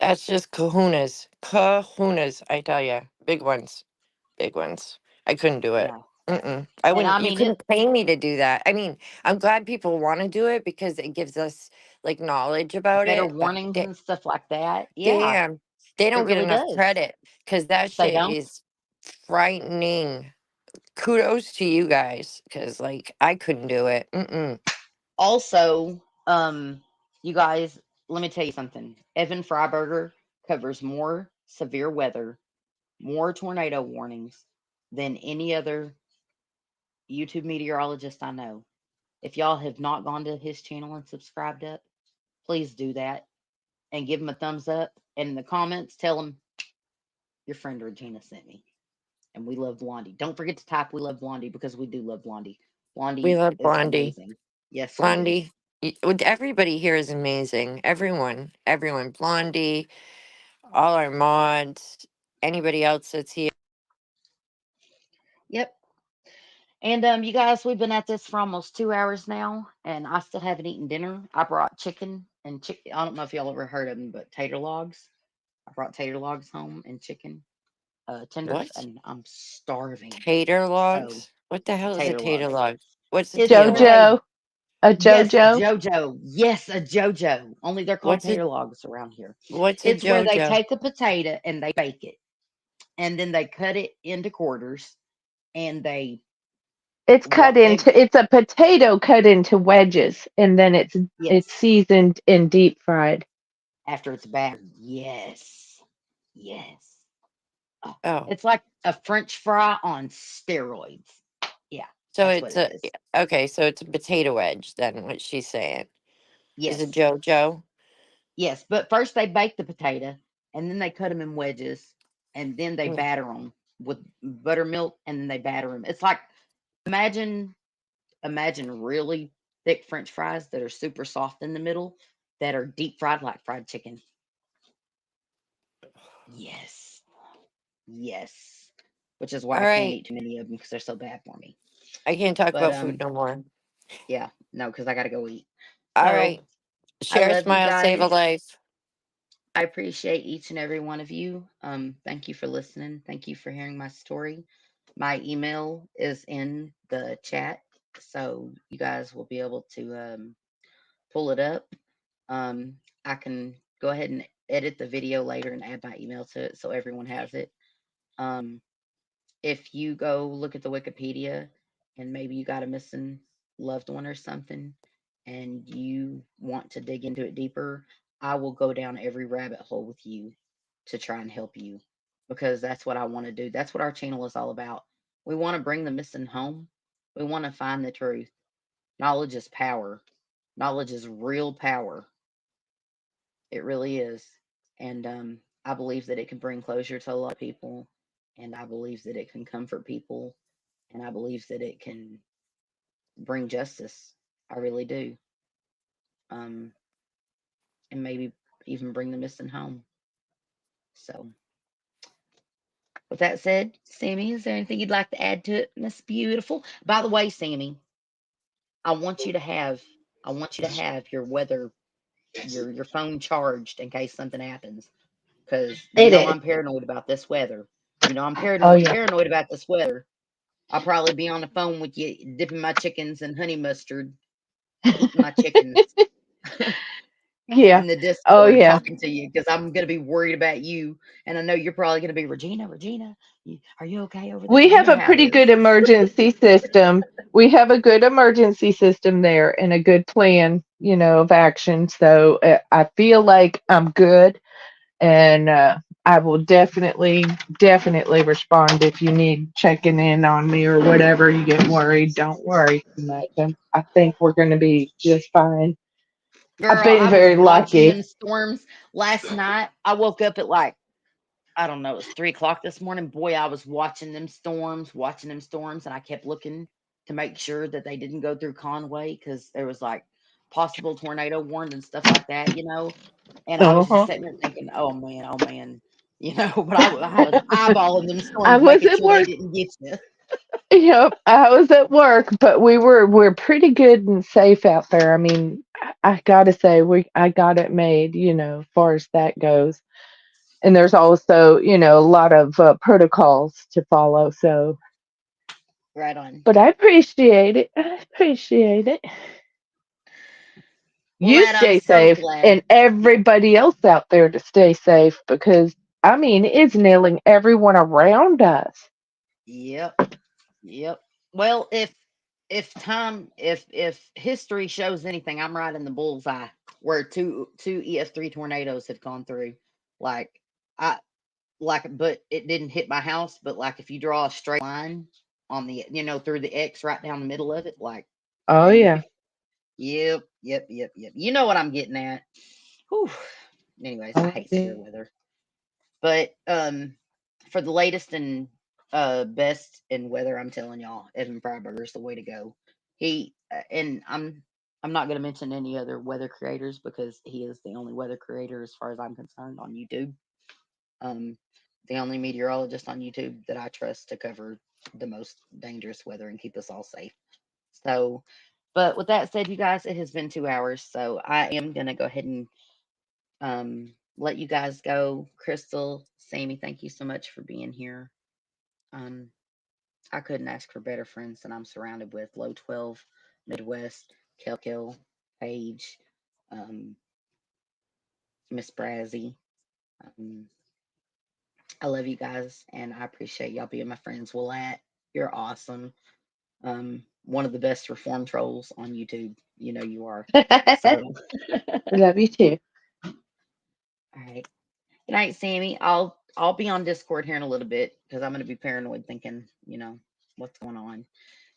that's just kahunas. Kahunas, I tell you. Big ones. Big ones. I couldn't do it. Yeah. Mm-mm. I And I wouldn't, you mean, it couldn't pay me to do that. I mean, I'm glad people want to do it because it gives us like knowledge about better it, but warnings and stuff like that. Yeah, damn, they it don't get really enough does. credit because that They shit don't. is frightening. Kudos to you guys because like I couldn't do it. Mm-mm. Also, you guys, let me tell you something. Evan Freiberger covers more severe weather, more tornado warnings than any other YouTube meteorologist I know. If y'all have not gone to his channel and subscribed up, please do that and give him a thumbs up. And in the comments, tell him your friend Regina sent me. And we love Blondie. Don't forget to type "We love Blondie" because we do love Blondie. We Blondie love is Blondie. amazing. Yes, she is. Blondie. Everybody here is amazing. Everyone. Blondie, all our mods, anybody else that's here. Yep. And you guys, we've been at this for almost 2 hours now, and I still haven't eaten dinner. I brought chicken and chicken. I don't know if y'all ever heard of them, but tater logs. I brought tater logs home and chicken. tenders, What? and I'm starving. Tater So logs? What the hell is a tater tater logs. log? What's a It's tater where log? they Jojo, a Yes, Jojo. JoJo. Yes, a JoJo. Only they're called What's a tater logs around here. what's a It's where they JoJo? take a potato and they bake it, and then they cut it into quarters, and they It's cut what they into. It's a potato cut into wedges, and then it's yes seasoned and deep fried. after it's battered. Yes, yes. Oh, Oh, it's like a French fry on steroids. Yeah, so that's what it's it a is. okay. So it's a potato wedge. Then what she's saying is a Yes, JoJo. yes. But first they bake the potato, and then they cut them in wedges, and then they Mm. batter them with buttermilk, and then they batter them. It's like imagine imagine really thick French fries that are super soft in the middle, that are deep fried like fried chicken. Yes, yes. Which is why All I can't right, eat too many of them because they're so bad for me. I can't talk But about food no more. yeah, no, because I gotta go eat. All So right, I share a love you smile, save a guys. life. I appreciate each and every one of you. Thank you for listening. Thank you for hearing my story. My email is in the chat, so you guys will be able to pull it up. I can go ahead and edit the video later and add my email to it so everyone has it. Um, if you go look at the Wikipedia and maybe you got a missing loved one or something and you want to dig into it deeper, I will go down every rabbit hole with you to try and help you because that's what I want to do. That's what our channel is all about. We want to bring the missing home. We want to find the truth. Knowledge is power. Knowledge is real power. It really is. And I believe that it can bring closure to a lot of people. And I believe that it can comfort people. And I believe that it can bring justice. I really do. Um, and maybe even bring the missing home. So, with that said, Sammy, is there anything you'd like to add to it, Miss Beautiful? By the way, Sammy, I want you to have I want you to have your weather your phone charged in case something happens. Because you It know is. I'm paranoid about this weather. You know I'm Oh paranoid yeah. paranoid about this weather. I'll probably be on the phone with you, dipping my chickens in honey mustard, eating my chickens Yeah. in the Oh Discord, yeah. talking to you because I'm gonna be worried about you, and I know you're probably gonna be Regina. Regina, are you okay over there? We You have know a how it pretty is. good emergency system. We have a good emergency system there and a good plan, of action. So I feel like I'm good, and I will definitely respond if you need checking in on me or whatever. You get worried, don't worry too much. I think we're going to be just fine. I've Girl, been I was very watching lucky. them storms last night. I woke up at like I don't know, it was 3 o'clock this morning. Boy, I was watching them storms, and I kept looking to make sure that they didn't go through Conway because there was like possible tornado warned and stuff like that. And I was just Uh-huh. sitting there thinking, oh man, but I was eyeballing them I storms, was making at sure they work. didn't get you. Yep, I was at work, but we're pretty good and safe out there. I mean, I gotta say I got it made, as far as that goes. And there's also, a lot of protocols to follow. So, Right on. but I appreciate it. I appreciate it. Well, You lad, I'm stay so safe, glad. and everybody else out there to stay safe because I mean it's nailing everyone around us. Yep. Yep. Well, if history shows anything, I'm right in the bullseye where two EF3 tornadoes have gone through. Like I but it didn't hit my house, but like if you draw a straight line on the through the X right down the middle of it, like Oh there you go. yeah. Yep. You know what I'm getting at. Whew. Anyways, I Oh hate yeah. severe weather. But for the latest and best in weather, I'm telling y'all, Evan Freiberger is the way to go. He and I'm not going to mention any other weather creators because he is the only weather creator as far as I'm concerned on YouTube. Um, the only meteorologist on YouTube that I trust to cover the most dangerous weather and keep us all safe. So, but with that said, you guys, it has been 2 hours, so I am gonna go ahead and let you guys go. Crystal, Sammy, thank you so much for being here. Um, I couldn't ask for better friends than I'm surrounded with. Low 12, Midwest, Kelkill, Paige, um, Miss Brazzy. Um, I love you guys, and I appreciate y'all being my friends. Willat, you're awesome. One of the best reform trolls on YouTube. You know you are. So, Love you too. all right. Good night, Sammy. I'll be on Discord here in a little bit because I'm gonna be paranoid, thinking, what's going on.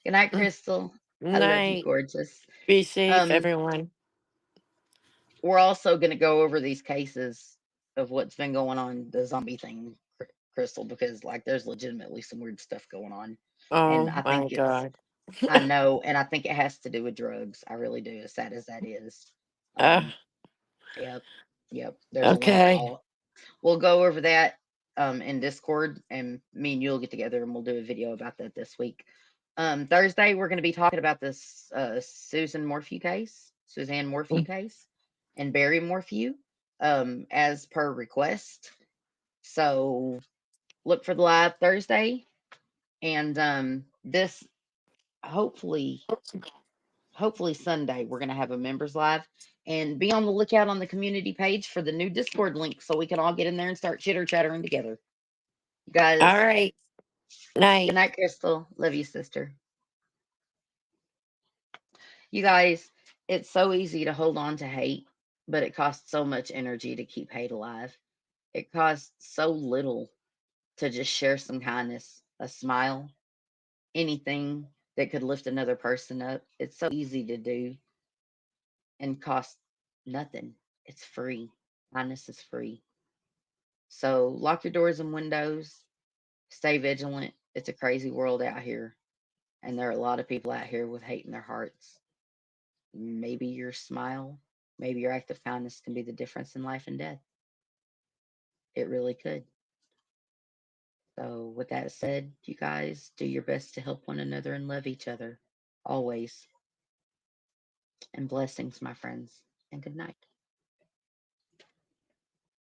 Good night, Mm, Crystal. I love you, night. gorgeous. Be safe, Um, everyone. we're also gonna go over these cases of what's been going on, the zombie thing, Crystal, because like there's legitimately some weird stuff going on, and Oh I my think God. I know, and I think it has to do with drugs. I really do, as sad as that is. Uh, Um, yep, yep. There's a lot. okay. We'll go over that in Discord, and me and you'll get together and we'll do a video about that this week. Thursday we're going to be talking about this Suzanne Morphew case, and Barry Morphew, as per request. So look for the live Thursday, and this hopefully hopefully Sunday we're going to have a members live, and be on the lookout on the community page for the new Discord link so we can all get in there and start chitter chattering together. You All guys, right. good Night. night, Crystal. Love you, sister. You guys, it's so easy to hold on to hate, but it costs so much energy to keep hate alive. It costs so little to just share some kindness, a smile, anything that could lift another person up. It's so easy to do and cost nothing. It's free. Kindness is free. So lock your doors and windows. Stay vigilant. It's a crazy world out here. And there are a lot of people out here with hate in their hearts. Maybe your smile, maybe your act of kindness can be the difference in life and death. It really could. So, with that said, you guys do your best to help one another and love each other always. And blessings, my friends, and good night.